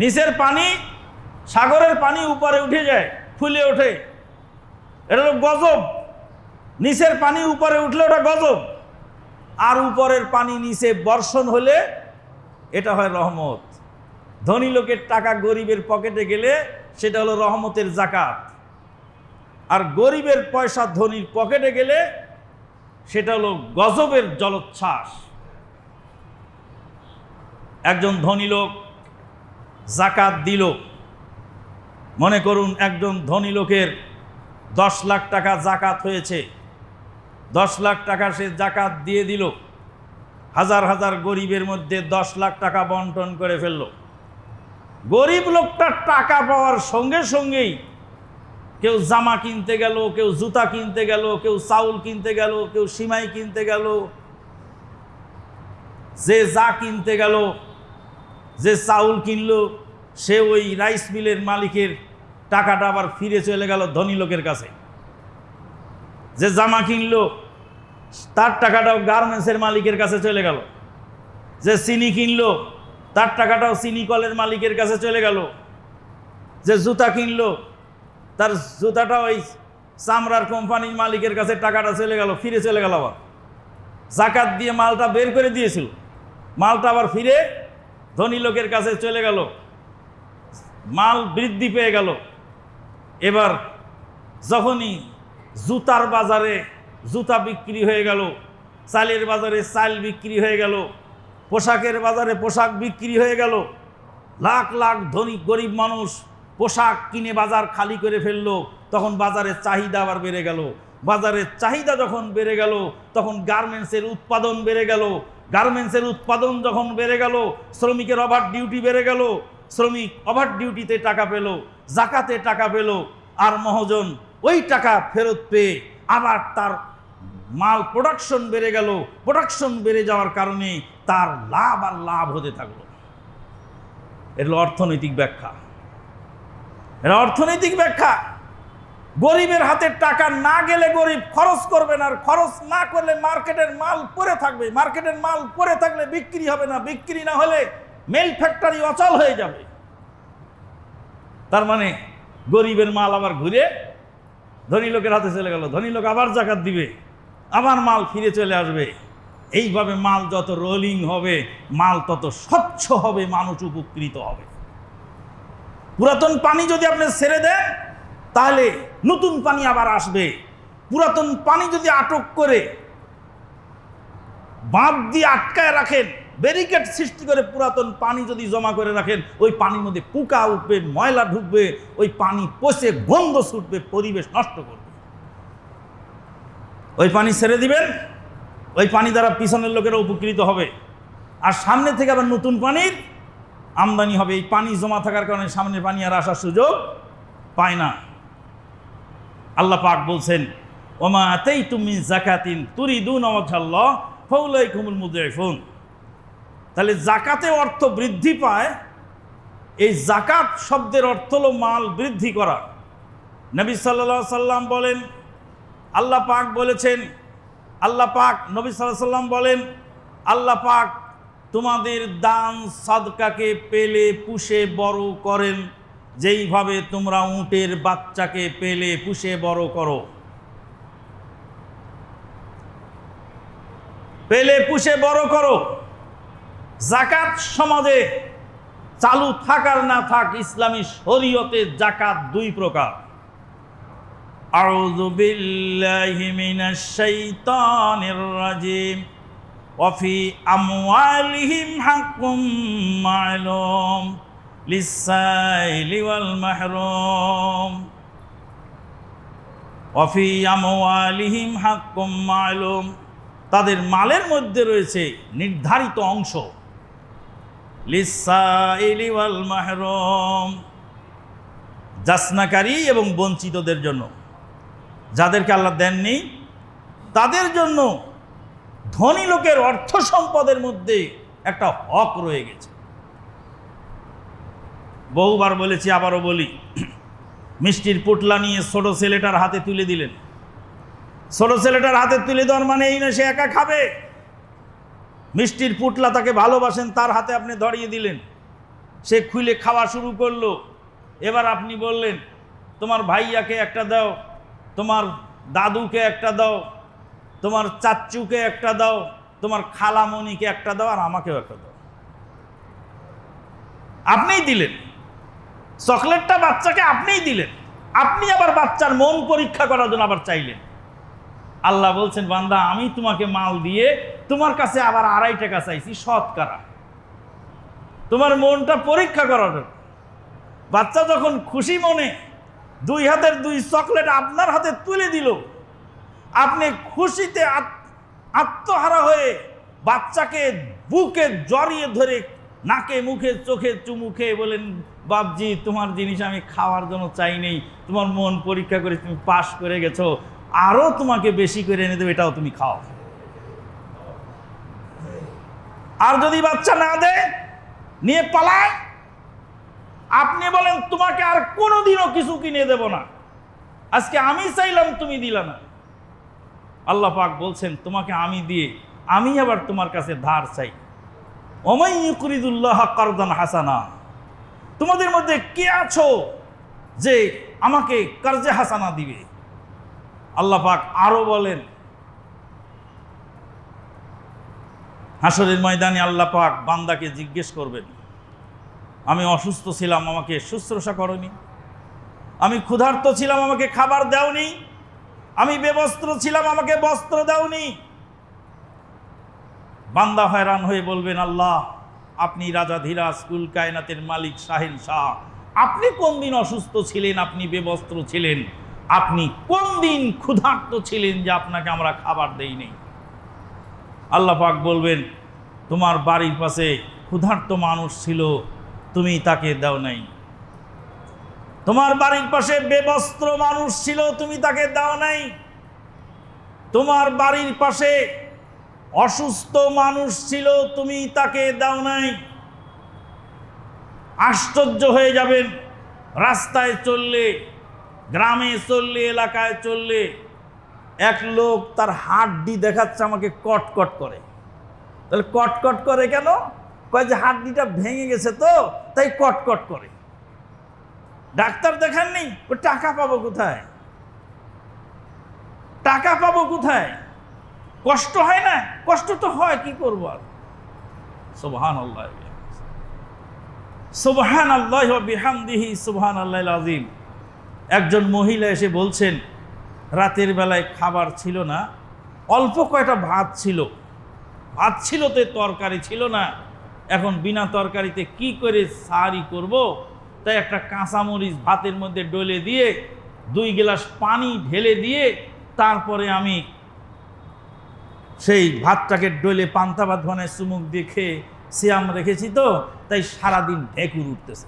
নিচের পানি, সাগরের পানি উপরে উঠে যায়, ফুলে ওঠে, এটা হলো গজব। নিচের পানি উপরে উঠলে ওটা গজব, আর উপরের পানি নিচে বর্ষণ হলে এটা হয় রহমত। ধনী লোকের টাকা গরিবের পকেটে গেলে সেটা হলো রহমতের যাকাত, আর গরিবের পয়সা ধনীর পকেটে গেলে সেটা হলো গজবের জলোচ্ছ্বাস। একজন ধনী লোক যাকাত দিল, মনে করুন একজন ধনী লোকের 10 লাখ টাকা যাকাত হয়েছে, 10 লাখ টাকা সে যাকাত দিয়ে দিল, হাজার হাজার গরিবের মধ্যে 10 লাখ টাকা বন্টন করে ফেলল। গরিব লোকটার টাকা পাওয়ার সঙ্গে সঙ্গেই কেউ জামা কিনতে গেল, কেউ জুতা কিনতে গেল, কেউ চাউল কিনতে গেল, কেউ সিমাই কিনতে গেল, যে যা কিনতে গেল, যে চাউল কিনলো সে ওই রাইস মিলের মালিকের টাকাটা আবার ফিরে চলে গেল ধনী লোকের কাছে। যে জামা কিনলো তার টাকাটাও গার্মেন্টসের মালিকের কাছে চলে গেল। যে চিনি কিনলো তার টাকাটাও চিনি কলের মালিকের কাছে চলে গেল। যে জুতা কিনলো তার জুতাটা ওই চামড়ার কোম্পানির মালিকের কাছে টাকাটা চলে গেল, ফিরে চলে গেল। আবার যাকাত দিয়ে মালটা বের করে দিয়েছিল, মালটা আবার ফিরে ধনী লোকের কাছে চলে গেল, মাল বৃদ্ধি পেয়ে গেল। এবার যখনই জুতার বাজারে জুতা বিক্রি হয়ে গেল, চালের বাজারে চাল বিক্রি হয়ে গেল, পোশাকের বাজারে পোশাক বিক্রি হয়ে গেল, লাখ লাখ ধনী গরিব মানুষ পোশাক কিনে বাজার খালি করে ফেললো, তখন বাজারের চাহিদা আবার বেড়ে গেল। বাজারের চাহিদা যখন বেড়ে গেল তখন গার্মেন্টসের উৎপাদন বেড়ে গেল। গার্মেন্টসের উৎপাদন যখন বেড়ে গেল, শ্রমিকের ওভার ডিউটি বেড়ে গেল, শ্রমিক ওভার ডিউটিতে টাকা পেল, যাকাতে টাকা পেল, আর মহাজন ওই টাকা ফেরত পেয়ে আবার তার মাল প্রোডাকশন বেড়ে গেল। প্রোডাকশন বেড়ে যাওয়ার কারণে তার লাভ আর লাভ হতে থাকলো। এটা অর্থনৈতিক ব্যাখ্যা, এটা অর্থনৈতিক ব্যাখ্যা। গরিবের হাতে টাকা না গেলে গরিব খরচ করবে না, আর খরচ না করলে মার্কেটের মাল পড়ে থাকবে, মার্কেটের মাল পড়ে থাকলে বিক্রি হবে না, বিক্রি না হলে মেল ফ্যাক্টরি অচল হয়ে যাবে। তার মানে গরিবের মাল আবার ঘুরে ধনী লোকের হাতে চলে গেল, ধনী লোক আবার যাকাত দিবে, আবার মাল ফিরে চলে আসবে। এইভাবে মাল যত রোলিং হবে মাল তত স্বচ্ছ হবে, মানুষ উপকৃত হবে। পুরাতন পানি যদি আপনি ছেড়ে দেন তাহলে নতুন পানি আবার আসবে। পুরাতন পানি যদি আটক করে বাঁধ দিয়ে আটকায় রাখেন, ব্যারিকেড সৃষ্টি করে পুরাতন পানি যদি জমা করে রাখেন, ওই পানির মধ্যে পোকা উঠবে, ময়লা ঢুকবে, ওই পানি পচে গন্ধ ছুটবে, পরিবেশ নষ্ট করবে। ওই পানি ছেড়ে দিবেন, ওই পানি দ্বারা পিছনের লোকেরা উপকৃত হবে, আর সামনে থেকে আবার নতুন পানির আমদানি হবে। এই পানি জমা থাকার কারণে সামনের পানি আর আসার সুযোগ পায় না। আল্লাহ পাক বলছেন ওমা আতাইতুম মিন যাকাতিন তুরিদুনা ওয়াজহাল্লাহ ফাউলাইকুমুল মুযিফুন। তাহলে যাকাতে অর্থ বৃদ্ধি পায়। এই যাকাত শব্দের অর্থ হলো মাল বৃদ্ধি করা। নবী সাল্লাল্লাহু আলাইহি সাল্লাম বলেন, আল্লাহ পাক বলেছেন, আল্লাহ পাক নবী সাল্লাল্লাহু আলাইহি সাল্লাম বলেন, আল্লাহ পাক তোমাদের দান সাদকাকে পেলে পুষে বড় করেন, যেইভাবে তোমরা উটের বাচ্চাকে পেলে পুষে বড় করো। পেলে পুষে বড় করো। যাকাত সমাজে চালু থাকার না থাক, ইসলামী শরীয়তে যাকাত দুই প্রকার। আউযু বিল্লাহি মিনাশ শাইতানির রাজিম। ওয়া ফি আমওয়ালিহিম হাক্কুম মা'লুম লিস-সাইলি ওয়াল মাহরুম। ওয়া ফি আমওয়ালিহিম হাক্কুম মা'লুম, তাদের মালের মধ্যে রয়েছে নির্ধারিত অংশ। লিস-সাইলি ওয়াল মাহরুম, যাচনাকারী এবং বঞ্চিতদের জন্য। যাদেরকে আল্লাহ দেননি তাদের জন্য ধনী লোকের অর্থ সম্পদের মধ্যে একটা হক রয়ে গেছে। বহুবার বলেছি, আবারও বলি, মিষ্টির পুটলা নিয়ে ছোট ছেলেটার হাতে তুলে দিলেন। ছোট ছেলেটার হাতে তুলে দেওয়ার মানে এই না সে একা খাবে। মিষ্টির পুটলা, তাকে ভালোবাসেন, তার হাতে আপনি ধরিয়ে দিলেন, সে খুলে খাওয়া শুরু করলো। এবার আপনি বললেন তোমার ভাইয়াকে একটা দাও, তোমার দাদুকে একটা দাও, তোমার চাচ্চুকে একটা দাও, তোমার খালামণিকে একটা দাও, আর আমাকেও একটা দাও। আপনিই দিলেন চকলেটটা বাচ্চাকে, আপনিই দিলেন। আপনি আবার বাচ্চার মন পরীক্ষা করার জন্য আবার চাইলেন। আল্লাহ বলছেন, বান্দা আমি তোমাকে মাল দিয়ে তোমার কাছে আবার 2.5 টাকা চাইছি শতকরা, তোমার মনটা পরীক্ষা করার জন্য। বাচ্চা যখন খুশি মনে 2 হাতের 2 চকলেট আপনার হাতে তুলে দিল, আপনি খুশিতে আত্মহারা হয়ে বাচ্চাকে বুকে জড়িয়ে ধরে নাকে মুখে চোখে চুমু খেয়ে বলেন, বাপজি তোমার জিনিস আমি খাওয়ার জন্য চাই নেই, তোমার মন পরীক্ষা করে তুমি পাস করে গেছো, আরো তোমাকে বেশি করে এনে দেবো, এটাও তুমি খাও। আর যদি বাচ্চা না দেয়, নিয়ে পালায়, আপনি বলেন তোমাকে আর কোনোদিনও কিছু কিনে দেব না, আজকে আমি চাইলাম তুমি দিলা না। আল্লাহ পাক বলছেন, তোমাকে আমি দিয়ে আমি আবার তোমার কাছে ধার চাই। ওমাই ইউকরিদুল্লাহ কারদান হাসানা, তোমাদের মধ্যে কে আছো যে আমাকে কারজে হাসানা দিবে? আল্লাহ পাক আরো বলেন, হাসরের ময়দানে আল্লাহ পাক বান্দাকে জিজ্ঞেস করবেন, আমি অসুস্থ ছিলাম, আমাকে শুশ্রূষা করনি, আমি ক্ষুধার্ত ছিলাম, আমাকে খাবার দাওনি, আমি বেবস্ত্র ছিলাম, আমাকে বস্ত্র দাওনি। বান্দা হয়রান হয়ে বলবেন, আল্লাহ আপনি রাজাধীরাজ, কুল কায়নাতের মালিক, শাহিন শাহ, আপনি কোন দিন অসুস্থ ছিলেন, আপনি বেবস্ত্র ছিলেন, আপনি কোন দিন ক্ষুধার্ত ছিলেন যে আপনাকে আমরা খাবার দেইনি? আল্লাহ পাক বলবেন, তোমার বাড়ির পাশে ক্ষুধার্ত মানুষ ছিল, তুমি তাকে দাও নাই। তোমার বাড়ির পাশে বেবস্ত্র মানুষ ছিল, তুমি তাকে দাও নাই। তোমার বাড়ির পাশে অসুস্থ মানুষ ছিল, তুমি তাকে দাও নাই। আশ্চর্য হয়ে যাবেন, রাস্তায় চললে, গ্রামে চললে, এলাকায় চললে, এক লোক তার হাড্ডি দেখাচ্ছে, আমাকে কটকট করে। তাহলে কটকট করে কেন? কয় যে হাড্ডিটা ভেঙে গেছে তো, তাই কটকট করে। ডাক্তার দেখাননি, ও টাকা পাবো কোথায়? টাকা পাবো কোথায়? কষ্ট হয় না? কষ্ট তো হয়, কি করবো আর। সুবহানাল্লাহ, সুবহানাল্লাহি ওয়া বিহামদিহি, সুবহানাল্লাহিল আযীম। একজন মহিলা এসে বলছেন, রাতের বেলায় খাবার ছিল না, অল্প কয়টা ভাত ছিল, ভাত ছিল তো তরকারি ছিল না, এখন বিনা তরকারিতে কি করে সাহারি করব? তাই একটা কাঁচামরিচ ভাতের মধ্যে ডলে দিয়ে 2 গ্লাস পানি ঢেলে দিয়ে তারপরে আমি সেই ভাতটাকে ডলে পান্তা ভাত বানায় চুমুক দিয়ে খেয়ে সিয়াম রেখেছি, তো তাই সারাদিন ঢেকুর উঠতেছে।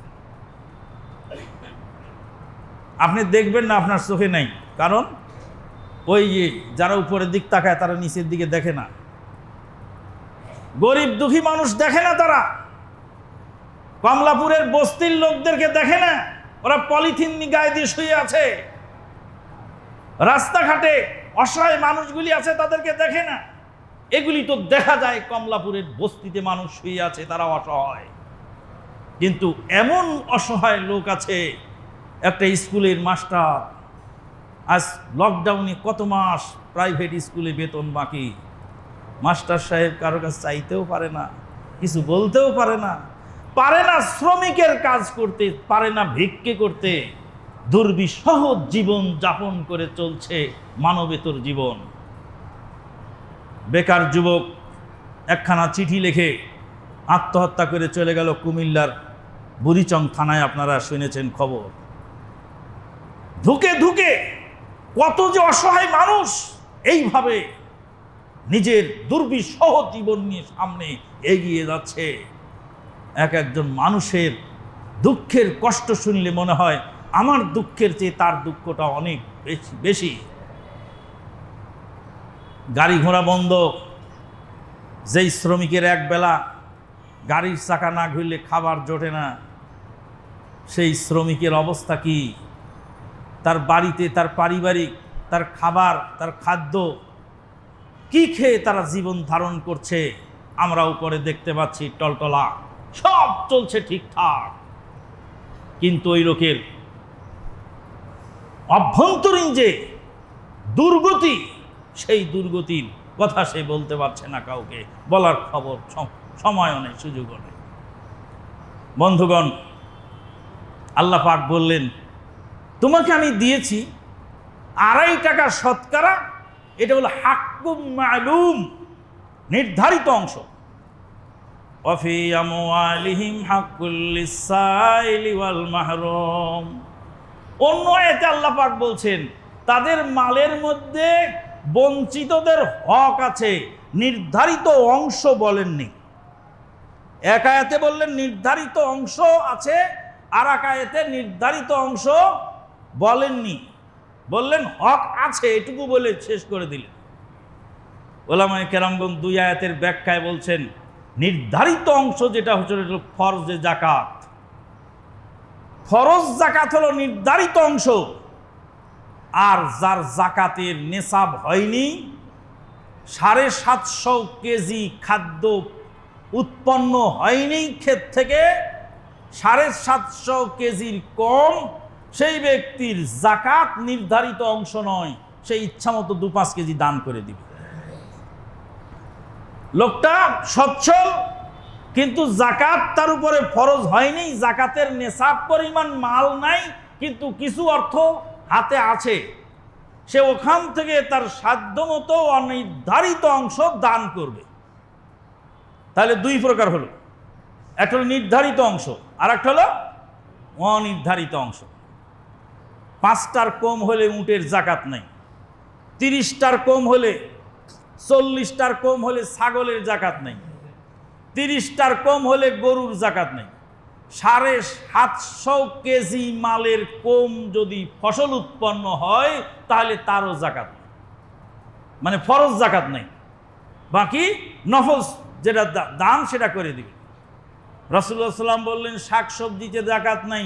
আপনি দেখবেন না, আপনার চোখে নাই, কারণ ওই যারা উপরের দিক তাকায় তারা নিচের দিকে দেখে না। গরিব দুঃখী মানুষ দেখে না, তারা কমলাপুরের বস্তির লোকদেরকে দেখে না, ওরা পলিথিন গায়ে দিয়ে শুয়ে আছে। রাস্তাঘাটে অসহায় মানুষগুলি আছে, তাদেরকে দেখে না। এগুলি তো দেখা যায়, কমলাপুরের বস্তিতে মানুষ শুয়ে আছে, তারা অসহায়। কিন্তু এমন অসহায় লোক আছে, একটা স্কুলের মাস্টার, আজ লকডাউনে কত মাস প্রাইভেট স্কুলে বেতন বাকি, মাস্টার সাহেব কারো কাছে চাইতেও পারে না, কিছু বলতেও পারে না, পারে না শ্রমিকের কাজ করতে, পারে না ভিক্ষে করতে, দুর্বিষহ জীবন যাপন করে চলছে মানবেতর জীবন। বেকার যুবক একখানা চিঠি লিখে আত্মহত্যা করে চলে গেল কুমিল্লার বুড়িচং থানায়, আপনারা শুনেছেন খবর। ধুকে ধুকে কত যে অসহায় মানুষ এইভাবে নিজের দুর্বিষহ জীবন নিয়ে সামনে এগিয়ে যাচ্ছে। এক একজন মানুষের দুঃখের কষ্ট শুনলে মনে হয় আমার দুঃখের চেয়ে তার দুঃখটা অনেক বেশি বেশি। গাড়ি ঘোড়া বন্ধ, যেই শ্রমিকের এক বেলা গাড়ির চাকা না ঘুরলে খাবার জোটে না, সেই শ্রমিকের অবস্থা কি? তার বাড়িতে তার পারিবারিক, তার খাবার, তার খাদ্য কি খেয়ে তারা জীবন ধারণ করছে আমরা উপরে দেখতে পাচ্ছি টলটলা, সব চলছে ঠিকঠাক, কিন্তু ওই লোকের অভ্যন্তরীণ যে দুর্গতি, সেই দুর্গতির কথা সে বলতে পারছে না কাউকে, বলার খবর সময়ও নেই, সুযোগও নেই। বন্ধুগণ, আল্লাহ পাক বললেন তোমাকে আমি দিয়েছি 2.5 টাকা শতকরা, এটা হলো হাক্কুম মালুম, নির্ধারিত অংশ। ওয়াফি আমওয়ালিহিম হাক্কুল লিসাইলি ওয়াল মাহরুম। অন্য আয়াতে আল্লাহ পাক বলছেন তাদের মালের মধ্যে বঞ্চিতদের হক আছে, নির্ধারিত অংশ বলেননি। এক আয়াতে বললেন নির্ধারিত অংশ আছে, আর এক আয়াতে নির্ধারিত অংশ বলেননি, বললেন হক আছে, এটুকু বলে শেষ করে দিলেন। ওলামায়ে কেরামগণ 2 আয়াতের ব্যাখ্যায় বলছেন নির্ধারিত অংশ যেটা হচ্ছে ফরজে জাকাত। ফরজ জাকাত হলো নির্ধারিত অংশ, আর যার জাকাতের নেসাব হয়নি, 750 কেজি খাদ্য উৎপন্ন হয়নি ক্ষেত থেকে, 750 কেজির কম, সেই ব্যক্তির জাকাত নির্ধারিত অংশ নয়, সেই ইচ্ছামতো 2-5 কেজি দান করে দিবে। লোকটা সচ্ছল, কিন্তু জাকাত তার উপরে ফরজ হয়নি, জাকাতের নেসাব পরিমাণ মাল নাই, কিন্তু কিছু অর্থ হাতে আছে, সে ওখান থেকে তার সাধ্যমতো অনির্ধারিত অংশ দান করবে। তাহলে 2 প্রকার হলো, একটা হলো নির্ধারিত অংশ, আর একটা হলো অনির্ধারিত অংশ। 5টার কম হলে উটের জাকাত নাই, 30টার কম হলে, 40টার কম হলে ছাগলের জাকাত নাই, 30টার কম হলে গরুর জাকাত নাই। 750 কেজি মালের কম যদি ফসল উৎপন্ন হয় তাহলে তারও জাকাত নেই, মানে ফরজ জাকাত নেই, বাকি নফল যেটা দান সেটা করে দিবে। রাসূলুল্লাহ সাল্লাল্লাহু আলাইহি ওয়াসাল্লাম বললেন শাকসবজিতে জাকাত নাই,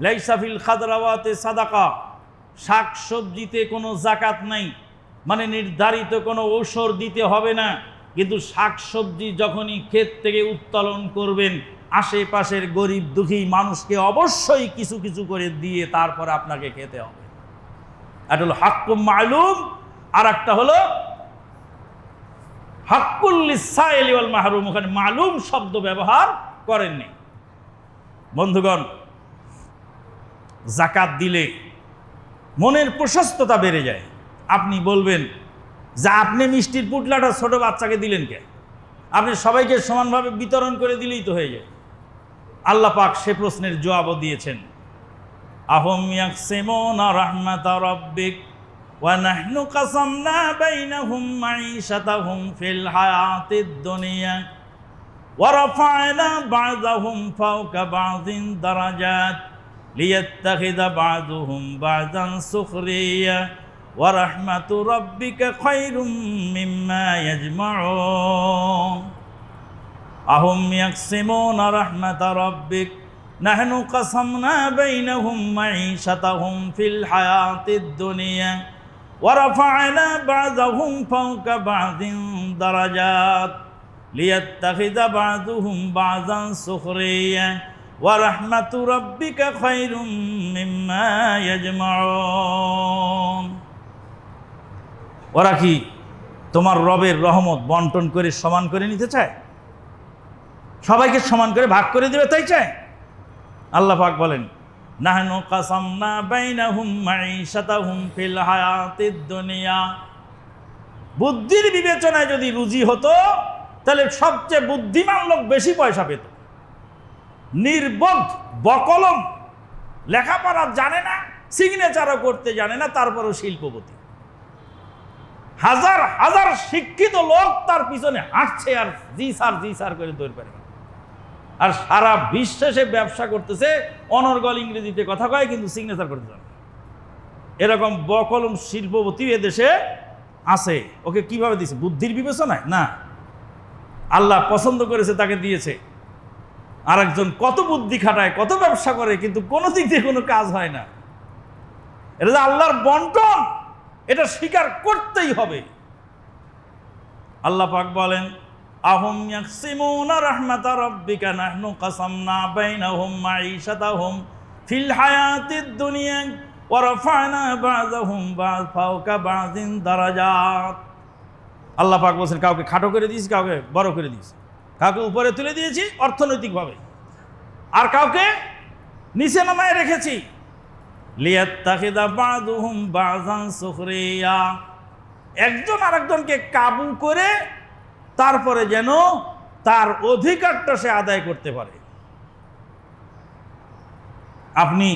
লাইসা ফিল খাদরাওয়াতে সাদাকা, শাকসবজিতে কোনো জাকাত নাই, মানে নির্ধারিত কোনো ঔষধ দিতে হবে না, কিন্তু শাকসবজি যখনই ক্ষেত থেকে উত্তোলন করবেন আশেপাশের গরিব দুঃখী মানুষকে অবশ্যই কিছু কিছু করে দিয়ে তারপরে আপনাকে খেতে হবে। এটা হলো হাক্কুম মালুম, আর একটা হলো হাক্কুল লিসাইলি ওয়াল মাহরুম। ওখানে মালুম শব্দ ব্যবহার করেননি। বন্ধুগণ, জাকাত দিলে মনের প্রশস্ততা বেড়ে যায়। আপনি বলবেন যে আপনি মিষ্টির পুটলাটা ছোট বাচ্চাকে দিলেন কে? আপনি সবাইকে সমানভাবে বিতরণ করে দিলেই তো হয়ে যায়। আল্লাহ পাক সে প্রশ্নের জবাবও দিয়েছেন, আহম ইয়াকসিমুনা রাহমাতা রাব্বিক ওয়া নাহনু কাসামনা বাইনাহুম মাঈশাতাহুম ফিল হায়াতিদ দুনিয়া ওয়া রাফা'না বা'দাহুম ফাওকা বা'দিন দারাজাত লিয়াত্তাখিযা বা'দুহুম বা'দান সুখরিয়া ওয়া রাহমাতু রাব্বিকা খায়রুম মিম্মা ইয়াজমা'উন। আহম ইয়াকসিমুনা রাহমাতা রাব্বিক নাহনু কাসামনা বাইনাহুম মাঈশাতাহুম ফিল হায়াতিদ দুনিয়া ওয়া রাফা'না বা'দাহুম ফাওকা বা'দিন দারাজাত লিয়াত্তাখিযা বা'দুহুম বা'দান সুখরিয়া ওয়া রাহমাতু রাব্বিকা খায়রুম মিম্মা ইয়াজমা'উন। ওরা কি তোমার রবের রহমত বন্টন করে সমান করে নিতে চায়? সবাইকে সমান করে ভাগ করে দেবে তাই চায়? আল্লাহ পাক বলেন, নাহনু কাসামনা বাইনাহুম মাঈশাতাহুম ফিল হায়াতিদ দুনিয়া। বুদ্ধির বিবেচনায় যদি রুজি হতো তাহলে সবচেয়ে বুদ্ধিমান লোক বেশি পয়সা পেত। নির্বোধ, বকলম, লেখাপড়া জানে না, সিগনেচারও করতে জানে না, তারপরও শিল্পপতি। হাজার হাজার শিক্ষিত লোক তার পিছনে হাঁটছে আর জি স্যার করে দৌড় পারে। আর সারা বিশ্বে সে ব্যবসা করতেছে, অনর্গল ইংরেজিতে কথা কয়, কিন্তু সিগনেচার করতে জানে। এরকম বকলম শিল্পপতি এদেশে আছে। ওকে কিভাবে দিয়েছে? বুদ্ধির বিবেচনায় না, আল্লাহ পছন্দ করেছে তাকে দিয়েছে। আর একজন কত বুদ্ধি খাটায়, কত ব্যবসা করে, কিন্তু কোনো দিক দিয়ে কোনো কাজ হয় না। এটা যে আল্লাহর বন্টন, এটা স্বীকার করতেই হবে। আল্লাহ পাক বলেন, আহুম ইয়াকসিমুনা রাহমাতা রাব্বিকা নাহনু কাসামনা বাইনাহুম মাঈশাতাহুম ফিল হায়াতিদ দুনিয়া ওয়া রাফা'না বা'যাহুম ফাওকা বা'যিন দারাজাত। আল্লাহ পাক বলেন, কাউকে খাটো করে দিয়েছি, কাউকে বড় করে দিয়েছি, কাউকে উপরে তুলে দিয়েছি অর্থনৈতিকভাবে, আর কাউকে নিচে নামায় রেখেছি। লিয়াত্তাখিযা বা'যুহুম বা'যান সুখরিয়া, একজন আরেকজনকে কাবু করে তারপরে যেন তার অধিকারটা সে আদায় করতে পারে। আপনি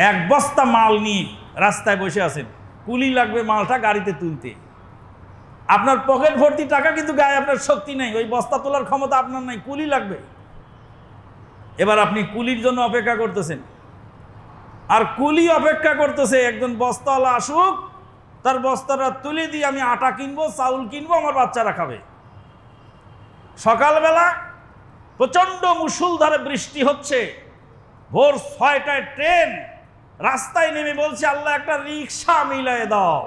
এক বস্তা মাল নিয়ে রাস্তায় বসে আছেন, কুলি লাগবে মালটা গাড়িতে তুলতে, আপনার পকেট ভর্তি টাকা, কিন্তু গায়ে আপনার শক্তি নেই, ওই বস্তা তোলার ক্ষমতা আপনার নাই, কুলি লাগবে। এবার আপনি কুলির জন্য অপেক্ষা করতেছেন, আর কুলি অপেক্ষা করতেছে একজন বস্তাওয়ালা আসুক, তার বস্তাটা তুলে দিয়ে আমি আটা কিনবো, চাউল কিনবো, আমার বাচ্চারা খাবে। সকালবেলা প্রচণ্ড মুষলধারে বৃষ্টি হচ্ছে, ভোর 6টায় ট্রেন, রাস্তায় নেমে বলছে, আল্লাহ একটা রিক্সা মিলাই দাও।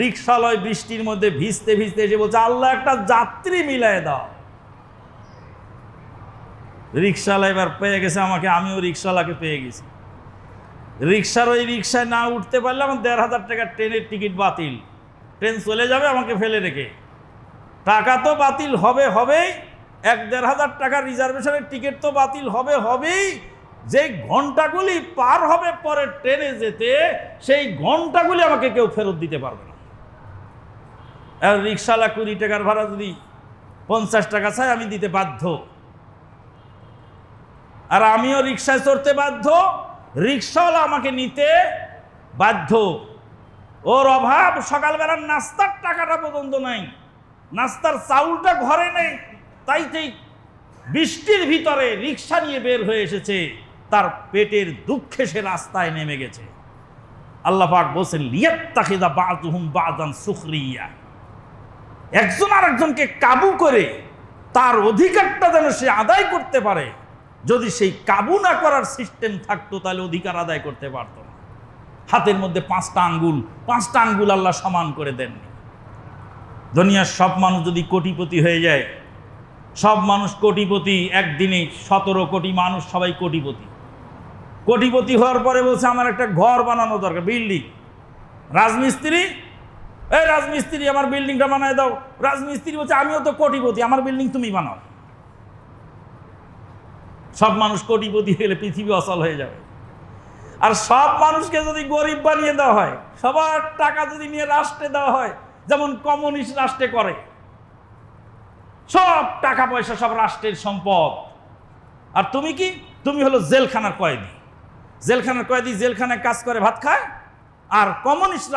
রিক্সালয় বৃষ্টির মধ্যে ভিজতে ভিজতে এসে বলছে, আল্লাহ একটা যাত্রী মিলাই দাও। রিক্সাওয়ালা এবার পেয়ে গেছে আমাকে, আমিও রিক্সাওয়ালাকে পেয়ে গেছি। রিক্সার ওই রিক্সায় না উঠতে পারলে আমার ১,৫০০ টাকার ট্রেনের টিকিট বাতিল, ট্রেন চলে যাবে আমাকে ফেলে রেখে। টাকা তো বাতিল হবেই, ১,৫০০ টাকার রিজার্ভেশনের টিকিট তো বাতিল হবেই। যে ঘন্টাগুলি পার হবে পরে ট্রেনে যেতে, সেই ঘন্টাগুলি আমাকে কেউ ফেরত দিতে পারবে না। আর রিক্সাওয়ালা ২০ টাকার ভাড়া যদি ৫০ টাকা চায়, আমি দিতে বাধ্য। আর আমিও রিক্সায় চড়তে বাধ্য, রিক্সাওয়ালা আমাকে নিতে বাধ্য। ওর অভাব, সকালবেলার নাস্তার টাকাটা পর্যন্ত নাই, নাস্তার চাউলটা ঘরে নেই, তাই বৃষ্টির ভিতরে রিক্সা নিয়ে বের হয়ে এসেছে, তার পেটের দুঃখে সে রাস্তায় নেমে গেছে। আল্লাহ পাক বলেন, লিয়াত্তাখিযা বা'যুহুম বা'যান সুখরিয়া, একজন আরেকজনকে কাবু করে তার অধিকারটা যেন সে আদায় করতে পারে। যদি সেই কাবু না করার সিস্টেম থাকতো, তাহলে অধিকার আদায় করতে পারত না। হাতের মধ্যে ৫টা আঙ্গুল আল্লাহ সমান করে দেননি। দুনিয়ার সব মানুষ যদি কোটিপতি হয়ে যায়, সব মানুষ কোটিপতি, একদিনে ১৭ কোটি মানুষ সবাই কোটিপতি হওয়ার পরে বলছে, আমার একটা ঘর বানানো দরকার, বিল্ডিং। রাজমিস্ত্রি, এই রাজমিস্ত্রি আমার বিল্ডিংটা বানায় দাও। রাজমিস্ত্রি বলছে, আমিও তো কোটিপতি, আমার বিল্ডিং তুমি বানাও। সব মানুষ কোটিপতি হলে পৃথিবী অচল হয়ে যাবে। আর সব মানুষকে যদি গরিব বানিয়ে দেওয়া হয়, সবার টাকা যদি নিয়ে রাষ্ট্রে দেওয়া হয়, যেমন কমিউনিস্ট রাষ্ট্রে করে, সব টাকা পয়সা সব রাষ্ট্রের সম্পদ, আর তুমি কি? তুমি হলো জেলখানার কয়েদি। জেলখানায় কাজ করে ভাত খায়। আর কমিউনিস্ট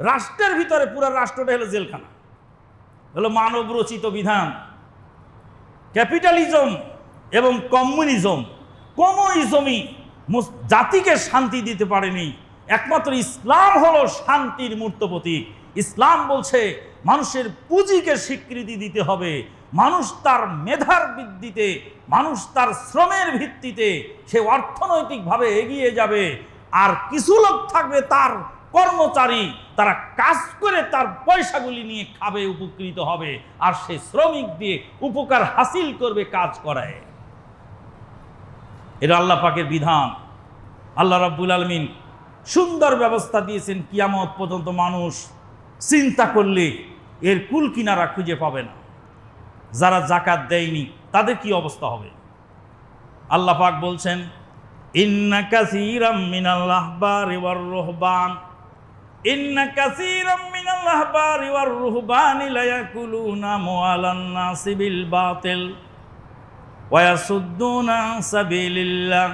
রাষ্ট্রের ভিতরে পুরো রাষ্ট্রটা হলো জেলখানা, হলো মানব রচিত বিধান। ক্যাপিটালিজম এবং কমিউনিজমই জাতিকে শান্তি দিতে পারেনি। একমাত্র ইসলাম হলো শান্তির মূর্ত প্রতীক। ইসলাম বলছে মানুষের পুঁজিকে স্বীকৃতি দিতে হবে, মানুষ তার মেধার ভিত্তিতে, মানুষ তার শ্রমের ভিত্তিতে সে অর্থনৈতিকভাবে এগিয়ে যাবে। আর কিছু লোক থাকবে তার কর্মচারী, তারা কাজ করে তার পয়সাগুলি নিয়ে খাবে, উপকৃত হবে, আর সে শ্রমিক দিয়ে উপকার হাসিল করবে কাজ করায়। এটা আল্লাহ পাকের বিধান। আল্লাহ রাব্বুল আলামিন সুন্দর ব্যবস্থা দিয়েছেন, কিয়ামত পর্যন্ত মানুষ চিন্তা করলে এর কুল কিনারা খুঁজে পাবে না। যারা যাকাত দেয়নি তাদের কি অবস্থা হবে? আল্লাহ পাক বলছেন, ইন্না কাসীরাম মিনাল আহবারি ওয়ার রুহবান ইন্না কাসীরাম মিনাল আহবারি ওয়ার রুহবানি লা ইয়াকুলুনা আমওয়ালান নাসি বিল বাতিল ওয়া ইয়াসুদ্দুনা আন সাবিলিল্লাহ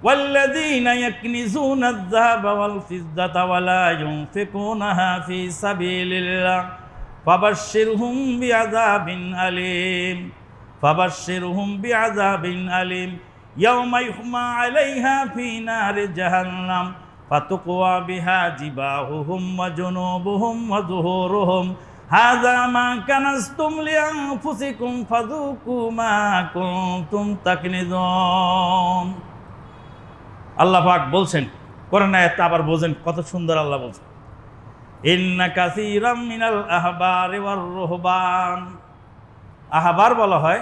ওয়াল্লাযীনা ইয়াকনিজুনা আয-যাহাবা ওয়াল ফিদ্দাতা ওয়া লা ইউনফিকুনাহা ফী সাবিলিল্লাহ ফাবাশশিরহুম বিআযাবিন আলীম ফাবাশশিরহুম বিআযাবিন আলীম ইয়াওমা ইউহমা আলাইহা ফী নারি জাহান্নাম ফাতুকওয়া বিহা জিবাহুহুম ওয়া জুনুবুহুম ওয়া যুহুরুহুম হাযা মা কানাজতুম লিআনফুসিকুম ফাযুকু মা কুনতুম তাকনিজুন। আল্লাহ পাক বলছেন, কোরআন আয়াতটা আবার বোঝেন কত সুন্দর। আল্লাহ বলছেন, ইন্না কাসীরাম মিনাল আহবারি ওয়ার রুহবান। আহবার বলা হয়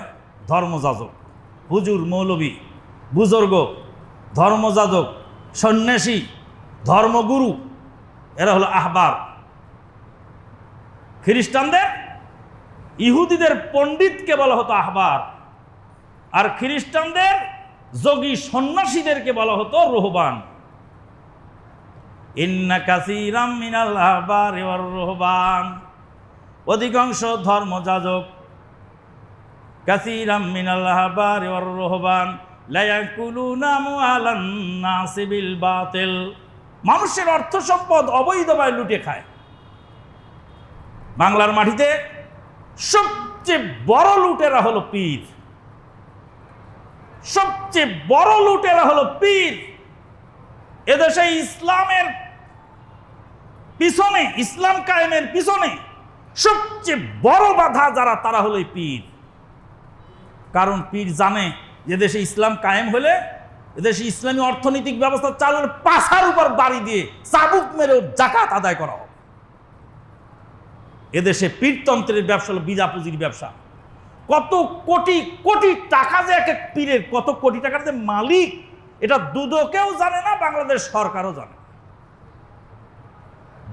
ধর্মযাজক, হুজুর, মৌলবী, বুজুর্গ, ধর্মযাজক, সন্ন্যাসী, ধর্মগুরু, এরা হলো আহবার। খ্রিস্টানদের, ইহুদিদের পণ্ডিতকে বলা হতো আহবার, আর খ্রিস্টানদের যোগী সন্ন্যাসীদেরকে বলা হতো রুহবান। ইন্না কাসীরাম মিনাল আহবারি ওয়ার রুহবান, অধিকাংশ ধর্মযাজক, কাসীরাম মিনাল আহবারি ওয়ার রুহবান লা ইয়াকুলুনা আমওয়ালান নাসি বিল বাতিল, মানুষের অর্থ সম্পদ অবৈধভাবে লুটে খায়। বাংলার মাটিতে সবচেয়ে বড় লুটেরা হলো পীর, সবচেয়ে বড় লুটেরা হলো পীর। এদেশে ইসলামের পিছনে, ইসলাম কায়েমের পিছনে সবচেয়ে বড় বাধা যারা, তারা হলো পীর। কারণ পীর জানে যে দেশে ইসলাম কায়েম হলে এদেশে ইসলামী অর্থনৈতিক ব্যবস্থা চালুর পাছার উপর বাড়ি দিয়ে চাবুক মেরেও যাকাত আদায় করা হবে। এদেশে পীরতন্ত্রের ব্যবসা হলো বিজা পুঁজির ব্যবসা। কত কোটি কোটি টাকা যে এক এক পীরের, কত কোটি টাকার যে মালিক, এটা দুদকেও জানে না, বাংলাদেশ সরকারও জানে।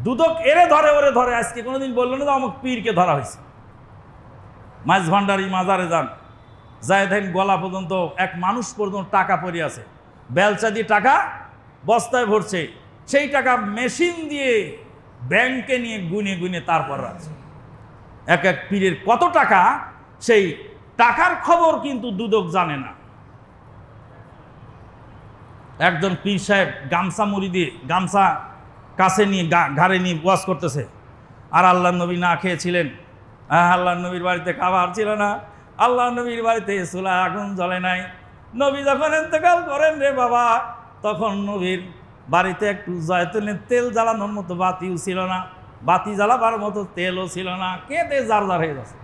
দুদক এরে ধরে ওরে ধরে, আজকে কোনোদিন বললো না যে অমুক পীরকে ধরা হয়েছে। মাছ ভান্ডারি মাজারে যান, যায় দেখেন গলা পর্যন্ত এক মানুষ পর্যন্ত টাকা পড়ে আছে, বেলচা দিয়ে টাকা বস্তায় ভরছে, সেই টাকা মেশিন দিয়ে ব্যাংকে নিয়ে গুনে গুনে তারপর আছে। এক এক পীরের কত টাকা, সেই টাকার খবর কিন্তু দুদক জানে না। একজন পীর সাহেব গামছা মুড়ি দিয়ে, গামছা কাছে নিয়ে ঘাড়ে নিয়ে ওয়াজ করতেছে, আর আল্লাহ নবী না খেয়েছিলেন। আল্লাহ নবীর বাড়িতে খাবার ছিল না, আল্লাহ নবীর বাড়িতে চুলা আগুন জ্বলে নাই। নবী যখন ইন্তেকাল করেন রে বাবা, তখন নবীর বাড়িতে একটু জয়তুনের তেল জ্বালানোর মতো বাতিও ছিল না, বাতি জ্বালাবার মতো তেলও ছিল না, কেঁদে জার জার হয়ে গেছে।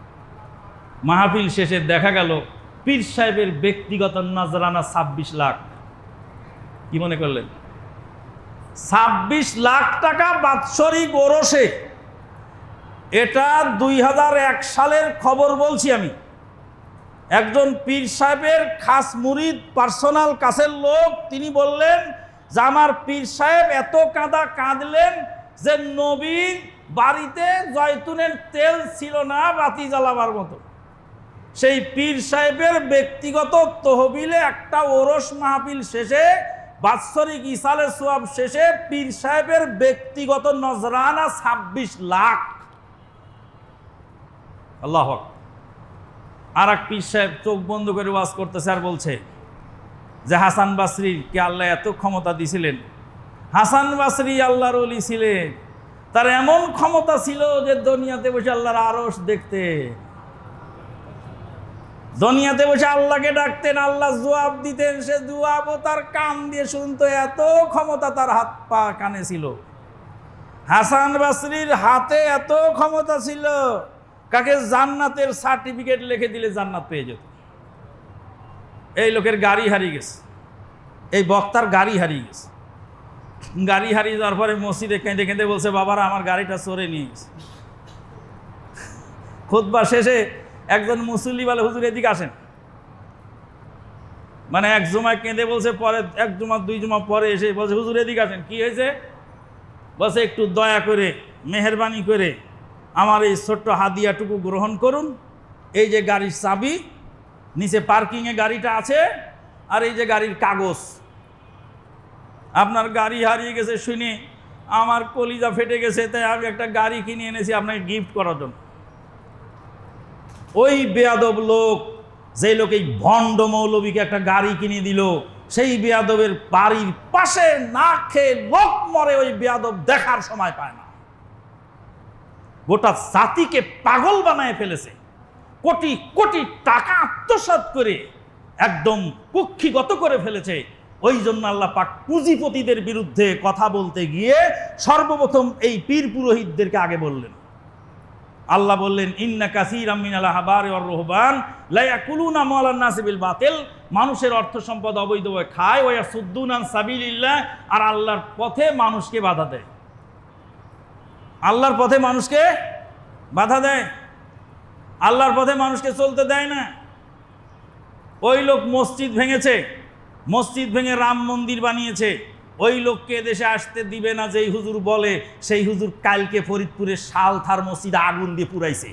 মাহফিল শেষে দেখা গেল পীর সাহেবের ব্যক্তিগত নজরানা 26 লাখ। কি মনে করলেন? 26 লাখ টাকা বাৎসরিক ওরসে। এটা 2001 সালের খবর বলছি আমি। একজন পীর সাহেবের খাস মুরিদ, পার্সোনাল কাছের লোক, তিনি বললেন যে আমার পীর সাহেব এত কাঁদলেন যে নবীর বাড়িতে জয়তুনের তেল ছিল না বাতি জ্বালাবার মতো। সেই পীর সাহেবের ব্যক্তিগত তহবিলে একটা ওরস মাহফিল শেষে, বাৎসরিক ইসালে সোয়াব শেষে, পীর সাহেবের ব্যক্তিগত নজরানা 26 লাখ। আল্লাহু আকবার। আর এক পীর সাহেব চোখ বন্ধ করে ওয়াজ করতেছে আর বলছে যে হাসান বাসরীকে আল্লাহ এত ক্ষমতা দিয়েছিলেন। হাসান বাসরী আল্লাহর ওলি ছিলেন, তার এমন ক্ষমতা ছিল যে দুনিয়াতে বসে আল্লাহর আরশ দেখতে, দুনিয়াতে বসে আল্লাহকে ডাকতেন, আল্লাহ জবাব দিতেন, সে জবাবও তার কান দিয়ে শুনতো। এত ক্ষমতা তার হাত পা কানে ছিল। হাসান বাসরীর হাতে এত ক্ষমতা ছিল, কাকে জান্নাতের সার্টিফিকেট লিখে দিলে জান্নাত পেয়ে যেত। এই লোকের গাড়ি হারিয়ে গেছে, এই বক্তার গাড়ি হারিয়ে গেছে। গাড়ি হারিয়ে যাওয়ার পরে মসজিদে কেঁদে কেঁদে বলছে, বাবারা আমার গাড়িটা চোরে নিয়ে গেছে। খুতবা শেষে একজন মুসল্লি বলে, হুজুর এদিকে আসেন। মানে এক জুমায় কেঁদে বলছে, পরে এক জুমা দুই জুমা পরে এসে বলছে, হুজুর এদিকে আসেন। কি হয়েছে? বলছে একটু দয়া করে মেহেরবানি করে আমার এই ছোট্ট হাদিয়াটুকু গ্রহণ করুন। এই যে গাড়ির চাবি, নিচে পার্কিংয়ে গাড়িটা আছে, আর এই যে গাড়ির কাগজ। আপনার গাড়ি হারিয়ে গেছে শুনে আমার কলিজা ফেটে গেছে, তাই আমি একটা গাড়ি কিনে এনেছি আপনাকে গিফট করার জন্য। ওই বেয়াদব লোক, যে লোক এই ভণ্ড মৌলবীকে একটা গাড়ি কিনে দিল, সেই বেয়াদবের বাড়ির পাশে না খেয়ে লোক মরে, ওই বেয়াদব দেখার সময় পায় না। গোটা জাতিকে পাগল বানায় ফেলেছে, কোটি কোটি টাকা আত্মসাৎ করে একদম কুক্ষিগত করে ফেলেছে। ওই জন্য আল্লাহ পাক পুঁজিপতিদের বিরুদ্ধে কথা বলতে গিয়ে সর্বপ্রথম এই পীর পুরোহিতদেরকে আগে বললেন। আল্লাহ বললেন, ইন্না কাসীরাম মিনাল আহবারি ওয়ার রুহবান লা ইয়াকুলুনা মালান নাসি বিল বাতিল, মানুষের অর্থ সম্পদ অবৈধভাবে খায়, ওয়া ইয়াসুদ্দুনা আন সাবিলিল্লাহ, আর আল্লাহর পথে মানুষকে বাধা দেয়। আল্লাহর পথে মানুষকে বাধা দেয়, আল্লাহর পথে মানুষকে চলতে দেয় না। ওই লোক মসজিদ ভেঙেছে, মসজিদ ভেঙে রাম মন্দির বানিয়েছে, ওই লোককে দেশে আসতে দিবে না যেই হুজুর বলে, সেই হুজুর কালকে ফরিদপুরের শালথার মসজিদে আগুন দিয়ে পুরাইছে।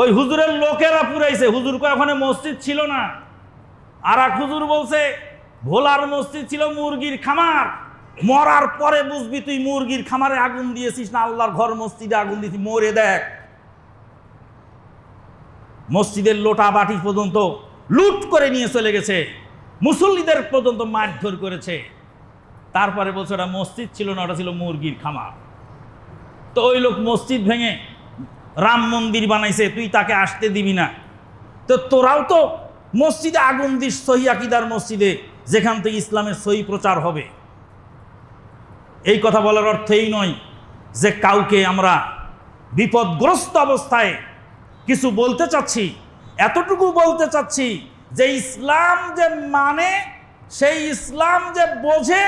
ওই হুজুরের লোকেরা পুরাইছে, হুজুর কয় ওখানে মসজিদ ছিল না। আর এক হুজুর বলছে ভোলার মসজিদ ছিল মুরগির খামার, মরার পরে বুঝবি তুই মুরগির খামারে আগুন দিয়েছিস না আল্লাহর ঘর মসজিদে আগুন দিয়েছিস, মরে দেখ। মসজিদের লোটা বাটি পর্যন্ত লুট করে নিয়ে চলে গেছে, মুসল্লিদের পর্যন্ত মারধর করেছে। তারপরে বলছে ওটা মসজিদ ছিল না, ওটা ছিল মুরগির খামার। তো ওই লোক মসজিদ ভেঙে রাম মন্দির বানাইছে, তুই তাকে আসতে দিবি না। তো তোরাও তো মসজিদে আগুন দিস, সহি আকিদার মসজিদে, যেখান থেকে ইসলামের সহি প্রচার হবে। এই কথা বলার অর্থ এই নয় যে কাউকে আমরা বিপদগ্রস্ত অবস্থায় কিছু বলতে চাচ্ছি, এতটুকু বলতে চাচ্ছি যে ইসলাম যে মানে, সেই ইসলাম যে বোঝে,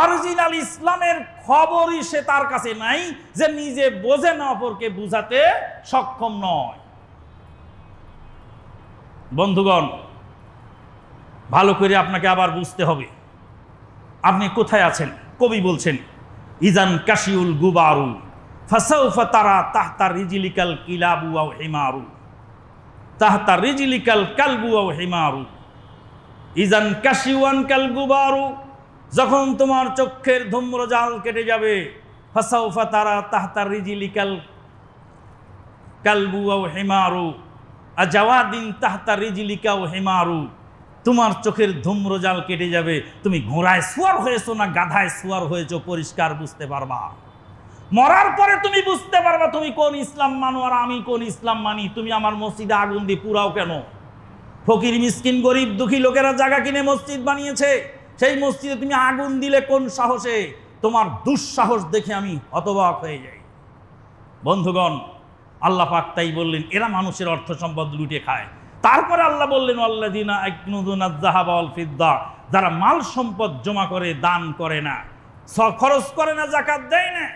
অরিজিনাল ইসলামের খবরই সে তার কাছে নাই, যে নিজে বোঝে না অপরকে বুঝাতে সক্ষম নয়। বন্ধুগণ, ভালো করে আপনাকে আবার বুঝতে হবে আপনি কোথায় আছেন। কবি বলছেন, ইজান কাশিউল গুবারু ফাসাউফা তারা তাহতা রিজিলিকাল কিলাবু ওয়া হিমারু, তাহতা রিজিলিকাল কালবু ওয়া হিমারু। ইজান কাশিওয়ান কাল গুবারু, যখন তোমার চক্ষের ধূম্রজাল কেটে যাবে, ফাসাউফা তারা তাহতা রিজিলিকাল কালবু ওয়া হিমারু আজাওয়াদিন তাহতা রিজিলিকা ওয়া হিমারু, তোমার চোখের ধূম্রজাল কেটে যাবে, তুমি ঘোড়ায় সুয়ার হয়েছো না গাধায় সুয়ার হয়েছো পরিষ্কার বুঝতে পারবা। মরার পরে তুমি বুঝতে পারবা তুমি কোন ইসলাম মানো আর আমি কোন ইসলাম মানি। তুমি আমার মসজিদে আগুন দিয়ে পুরাও কেন? ফকির মিসকিন গরিব দুঃখী লোকেরা জায়গা কিনে মসজিদ বানিয়েছে, সেই মসজিদে তুমি আগুন দিলে কোন সাহসে? তোমার দুঃসাহস দেখে আমি হতবাক হয়ে যাই। বন্ধুগণ, আল্লাহ পাক তাই বললেন এরা মানুষের অর্থ সম্পদ লুটে খায়। তারপরে আল্লাহ বললেন আল্লাযীনা ইয়াকনুযুনাজ যাহাবা ওয়াল ফিদ্দা, যারা মাল সম্পদ জমা করে দান করে না, খরচ করে না, যাকাত দেয় না,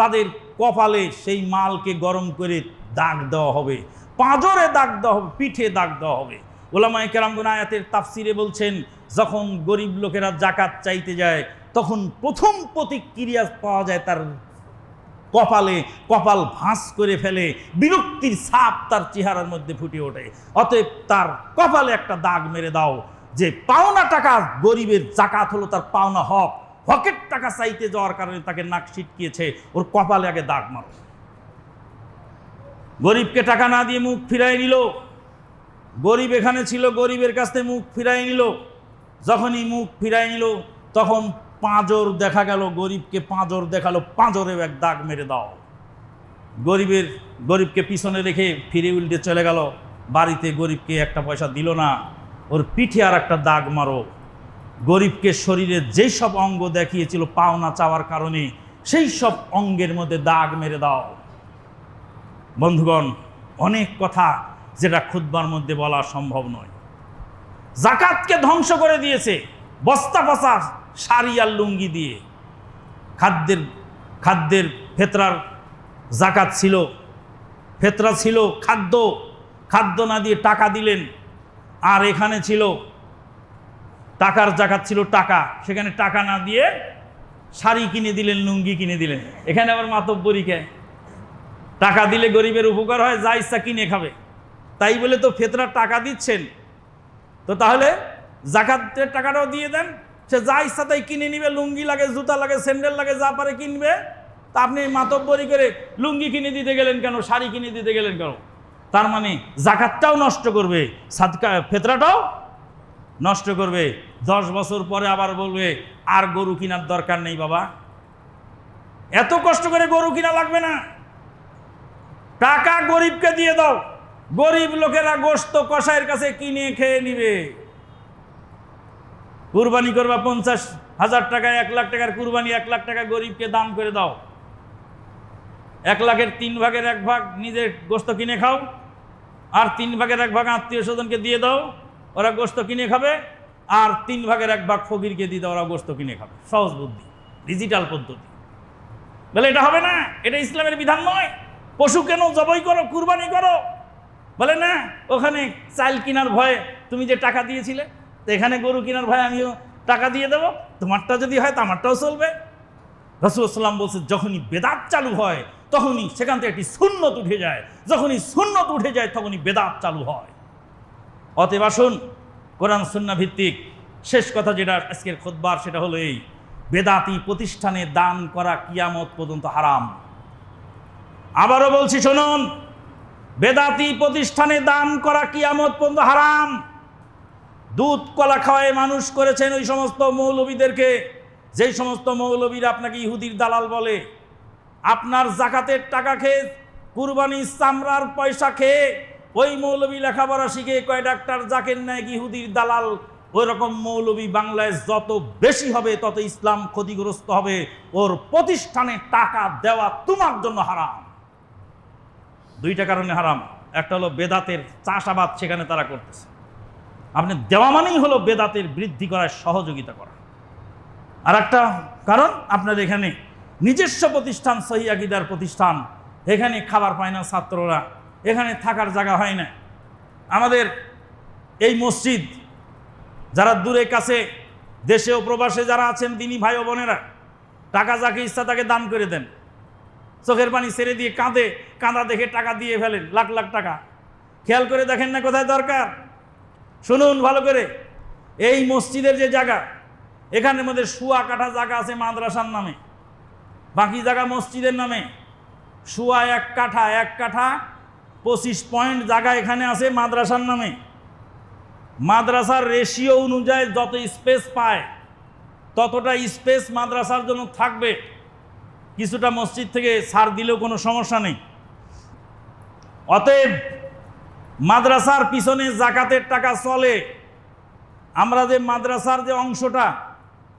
তাদের কপালে সেই মালকে গরম করে দাগ দেওয়া হবে, পাঁজরে দাগ দেওয়া হবে, পিঠে দাগ দেওয়া হবে। ওলামায়ে কেরামগণ আয়াতের তাফসিরে বলছেন, যখন গরিব লোকেরা যাকাত চাইতে যায় তখন প্রথম প্রতিক্রিয়া পাওয়া যায় তার কপালে, কপাল ভাঁজ করে ফেলে, বিরক্তির ছাপ তার চেহারার মধ্যে ফুটে ওঠে। অতএব তার কপালে একটা দাগ মেরে দাও, যে পাওনা টাকা, গরিবের যাকাত হলো তার পাওনা হক, হকের টাকা চাইতে যাওয়ার কারণে তাকে নাক ছিটকিয়েছে, ওর কপালে আগে দাগ মারো। গরিবকে টাকা না দিয়ে মুখ ফিরাই নিল, গরিব এখানে ছিল, গরিবের কাছ থেকে মুখ ফিরাই নিল। যখনই মুখ ফিরাই নিল তখন পাঁজর দেখা গেল, গরিবকে পাঁজর দেখালো, পাঁজরেও এক দাগ মেরে দাও। গরিবকে পিছনে রেখে ফিরে উল্টে চলে গেল বাড়িতে, গরিবকে একটা পয়সা দিল না, ওর পিঠে আর একটা দাগ মারো। গরিবকে শরীরে যেই সব অঙ্গ দেখিয়েছিল পাওনা চাওয়ার কারণে, সেই সব অঙ্গের মধ্যে দাগ মেরে দাও। বন্ধুগণ, অনেক কথা যেটা খুতবার মধ্যে বলা সম্ভব নয়। যাকাতকে ধ্বংস করে দিয়েছে বস্তা বস্তা শাড়ি আর লুঙ্গি দিয়ে। খাদ্যের ফেতরার যাকাত ছিল, ফেতরা ছিল খাদ্য না দিয়ে টাকা দিলেন। আর এখানে ছিল টাকার যাকাত ছিল টাকা, সেখানে টাকা না দিয়ে শাড়ি কিনে দিলেন, লুঙ্গি কিনে দিলেন, এখানে আবার মাতব্বরি কে? টাকা দিলে গরিবের উপকার হয়, যা ইচ্ছা কিনে খাবে, তাই বলে তো ফিতরার টাকা দিচ্ছেন, তো তাহলে যাকাতের টাকাটাও দিয়ে দেন, সে যা ইচ্ছা তাই কিনে নিবে, লুঙ্গি লাগে, জুতা লাগে, স্যান্ডেল লাগে, যা পারে কিনবে। তা আপনি মাতব্বরি করে লুঙ্গি কিনে দিতে গেলেন কেন, শাড়ি কিনে দিতে গেলেন কেন? তার মানে যাকাতটাও নষ্ট করবে, সাদকা ফিতরাটাও নষ্ট করবে। 10 বছর পরে আবার বলবে আর গরু কেনার দরকার নেই বাবা, এত কষ্ট করে গরু কিনা লাগবে না, টাকা গরিবকে দিয়ে দাও, গরিব লোকেরা গোশত কসাইয়ের কাছে কিনে খেয়ে নিবে। কুরবানি করবা 50,000 টাকায়, 1 লাখ টাকার কুরবানি, 1 লাখ টাকা গরিবকে দান করে দাও, 1 লাখের 3 ভাগের 1 ভাগ নিজের গোশত কিনে খাও, আর 3 ভাগের 1 ভাগ আত্মীয় স্বজনকে দিয়ে দাও, ওরা গোশত কিনে খাবে, আর 3 ভাগের 1 ভাগ ফকিরকে দিয়ে দাও, ওরা গোশত কিনে খাবে। সহজ বুদ্ধি, ডিজিটাল পদ্ধতি। বলে এটা হবে না, এটা ইসলামের বিধান নয়। পশু কেন জবাই করো, কুরবানি করো? বলে না, ওখানে চাল কেনার ভয়ে তুমি যে টাকা দিয়েছিলে, তো এখানে গরু কেনার ভয়ে আমিও টাকা দিয়ে দেবো, তোমারটা যদি হয় তো আমারটাও চলবে। রাসূলুল্লাহ সাল্লাল্লাহু আলাইহি ওয়াসাল্লাম বলছে, যখনই বেদাত চালু হয় তখনই সেখান থেকে একটি সুন্নত উঠে যায়, যখনই সুন্নত উঠে যায় তখনই বেদাত চালু হয়। অতএব আসুন, কোরআন সুন্নাহ ভিত্তিক শেষ কথা যেটা আজকের খুতবার, সেটা হলো এই: বেদাতি প্রতিষ্ঠানে দান করা কিয়ামত পর্যন্ত হারাম। আবারও বলছি শুনুন, বেদাতি প্রতিষ্ঠানে দান করা কিয়ামত পর্যন্ত হারাম। দুধ কলা খাওয়ায় মানুষ করেছেন ওই সমস্ত মৌলবীদেরকে, যেই সমস্ত মৌলবীরা আপনাকে ইহুদির দালাল বলে। আপনার যাকাতের টাকা খেয়ে, কুরবানির চামড়ার পয়সা খেয়ে ওই মৌলবী লেখাপড়া শিখে কয় ডাক্তার জাকের নায়ক ইহুদির দালাল, ওই রকম মৌলবী বাংলায় যত বেশি হবে তত ইসলাম ক্ষতিগ্রস্ত হবে। ওর প্রতিষ্ঠানে টাকা দেওয়া তোমার জন্য হারাম। 2টা কারণে হারাম। একটা হলো বেদাতের চাষাবাদ সেখানে তারা করতেছে, আপনি দেওয়া মানেই হলো বেদাতের বৃদ্ধি করার সহযোগিতা করা। আর একটা কারণ, আপনার এখানে নিজস্ব প্রতিষ্ঠান, সহিহ আকীদার প্রতিষ্ঠান, এখানে খাবার পায় না ছাত্ররা, এখানে থাকার জায়গা হয় না। আমাদের এই মসজিদ, যারা দূরে কাছে দেশে ও প্রবাসে যারা আছেন দিনী ভাই ও বোনেরা, টাকা যাকে ইচ্ছা তাকে দান করে দেন, চোখের পানি ছেড়ে দিয়ে কাঁদে, কাঁদা দেখে টাকা দিয়ে ফেলেন, লাখ লাখ টাকা। খেয়াল করে দেখেন না কোথায় দরকার? শুনুন ভালো করে, এই মসজিদের যে জায়গা, এখানের মধ্যে শুয়া কাঠা জায়গা আছে মাদ্রাসার নামে, বাকি জায়গা মসজিদের নামে। শুয়া 1 কাঠা 25 পয়েন্ট জায়গা এখানে আছে মাদ্রাসার নামে। মাদ্রাসার রেশিও অনুযায়ী যত স্পেস পায় ততটা স্পেস মাদ্রাসার জন্য থাকবে, কিছুটা মসজিদ থেকে ছাড় দিলেও কোনো সমস্যা নেই। অতএব মাদ্রাসার পিছনে যাকাতের টাকা চলে। আমরা যে মাদ্রাসার যে অংশটা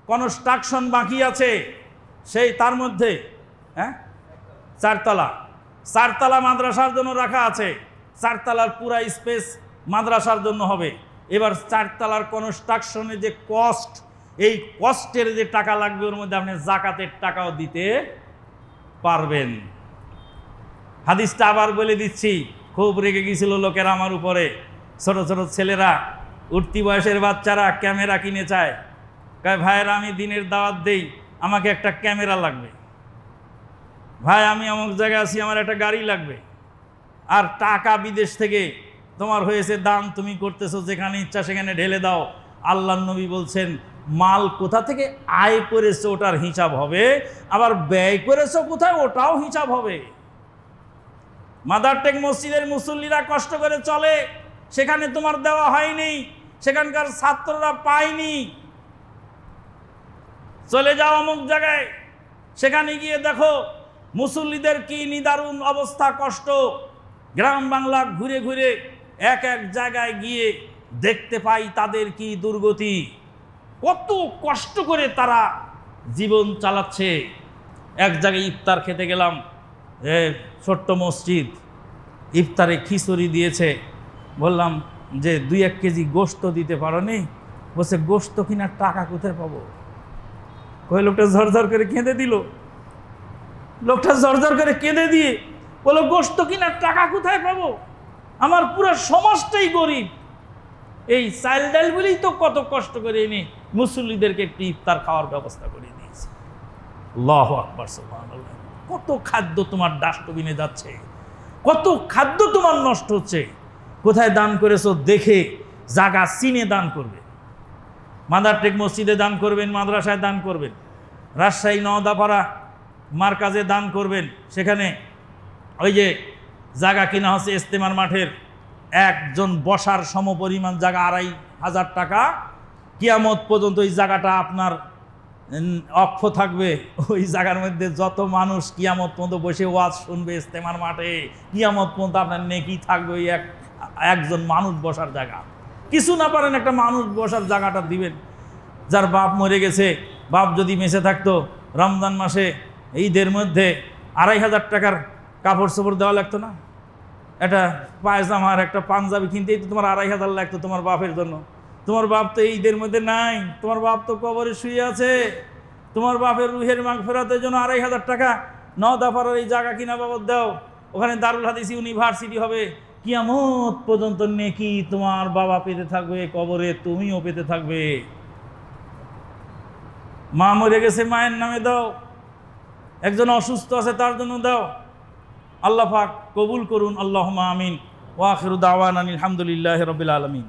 কনস্ট্রাকশন বাকি আছে, সেই তার মধ্যে 4 তলা মাদ্রাসার জন্য রাখা আছে। 4 তলার পুরা স্পেস মাদ্রাসার জন্য হবে। এবার 4 তলার কনস্ট্রাকশনে যে কস্ট, এই কস্টের যে টাকা লাগবে ওর মধ্যে আপনি যাকাতের টাকাও দিতে পারবেন। হাদিসটা আবার বলে দিচ্ছি, খুব রেগে গিয়েছিল লোকেরা আমার উপরে। ছোট ছোট ছেলেরা, উঠতি বয়সের বাচ্চারা ক্যামেরা কিনে চায়, কয় ভাইয়েরা আমি দিনের দাওয়াত দেই, আমাকে একটা ক্যামেরা লাগবে। ভাই আমি অমুক জায়গায় আছি, আমার একটা গাড়ি লাগবে। আর টাকা বিদেশ থেকে তোমার হয়েছে দান, তুমি করতেছো, যেখানে ইচ্ছা সেখানে ঢেলে দাও। আল্লাহর নবী বলছেন, মাল কোথা থেকে আয় করেছো ওটার হিসাব হবে, আবার ব্যয় করেছো কোথায় ওটাও হিসাব হবে। মাদারটেক মসজিদের মুসল্লিরা কষ্ট করে চলে, সেখানে তোমার দেওয়া হয়নি, সেখানকার ছাত্ররা পায়নি। চলে যাও অমুক জায়গায়, সেখানে গিয়ে দেখো মুসল্লিদের কি নিদারুণ অবস্থা, কষ্ট। গ্রাম বাংলা ঘুরে ঘুরে এক এক জায়গায় গিয়ে দেখতে পাই তাদের কি দুর্গতি, কত কষ্ট করে তারা জীবন চালাচ্ছে। এক জায়গায় ইফতার খেতে গেলাম, ছোট্ট মসজিদ, ইফতারে খিচুড়ি দিয়েছে। বললাম যে 2-1 কেজি গোশত দিতে পারো নি? বলছে গোশত কিনার টাকা কোথায় পাবো? কই লোকটা ঝরঝর করে কেঁদে দিল। লোকটা ঝরঝর করে কেঁদে দিয়ে বলো গোশত কিনার টাকা কোথায় পাবো? আমার পুরো সমাজটাই গরিব, এই চাল ডাল বলেই তো কত কষ্ট করে এনে মুসল্লিদেরকে একটি ইফতার খাওয়ার ব্যবস্থা করে দিয়েছে। আল্লাহু আকবার, সুবহানাল্লাহ। কত খাদ্য তোমার ডাস্টবিনে যাচ্ছে, কত খাদ্য তোমার নষ্ট হচ্ছে। কোথায় দান করেছো দেখে জায়গা চিনে দান করবে। মাদারটেক মসজিদে দান করবেন, মাদ্রাসায় দান করবেন, রাজশাহী নওদাপাড়া মার্কাজে দান করবেন। সেখানে ওই যে জায়গা কিনা হচ্ছে ইস্তেমার মাঠের, একজন বসার সমপরিমাণ জায়গা 2,500 টাকা। কিয়ামত পর্যন্ত ওই জায়গাটা আপনার অক্ষ থাকবে। ওই জায়গার মধ্যে যত মানুষ কিয়ামত পর্যন্ত বসে ওয়াজ শুনবে ইস্তেমার মাঠে, কিয়ামত পর্যন্ত আপনার নেকি থাকবে ওই একজন মানুষ বসার জায়গা। কিছু না পারেন একটা মানুষ বসার জায়গাটা দিবেন। যার বাপ মরে গেছে, বাপ যদি বেঁচে থাকতো, রমজান মাসে ঈদের মধ্যে 2,500 টাকার কাপড় চোপড় দেওয়া লাগতো না? একটা পায়জামা আর একটা পাঞ্জাবি কিনতেই তো তোমার 2,500 লাগতো তোমার বাপের জন্য। তোমার বাপ তো ঈদের মধ্যে নাই, তোমার বাপ তো কবরে শুয়ে আছে। তোমার বাপের রুহের মাগফিরাতের জন্য 2,500 টাকা নওদাপাড়ার এই জায়গা কিনা বাবদ দাও। ওখানে দারুল হাদিস ইউনিভার্সিটি হবে। কিয়ামত পর্যন্ত নেকি তোমার বাবা পেতে থাকবে, কবরে তুমিও পেতে থাকবে। মা মরে গেছে, মায়ের নামে দাও। একজন অসুস্থ আছে, তার জন্য দাও। আল্লাহ পাক কবুল করুন, আল্লাহুম্মা আমিন। ওয়া আখিরু দাওয়ানা আলহামদুলিল্লাহি রাব্বিল আলামিন।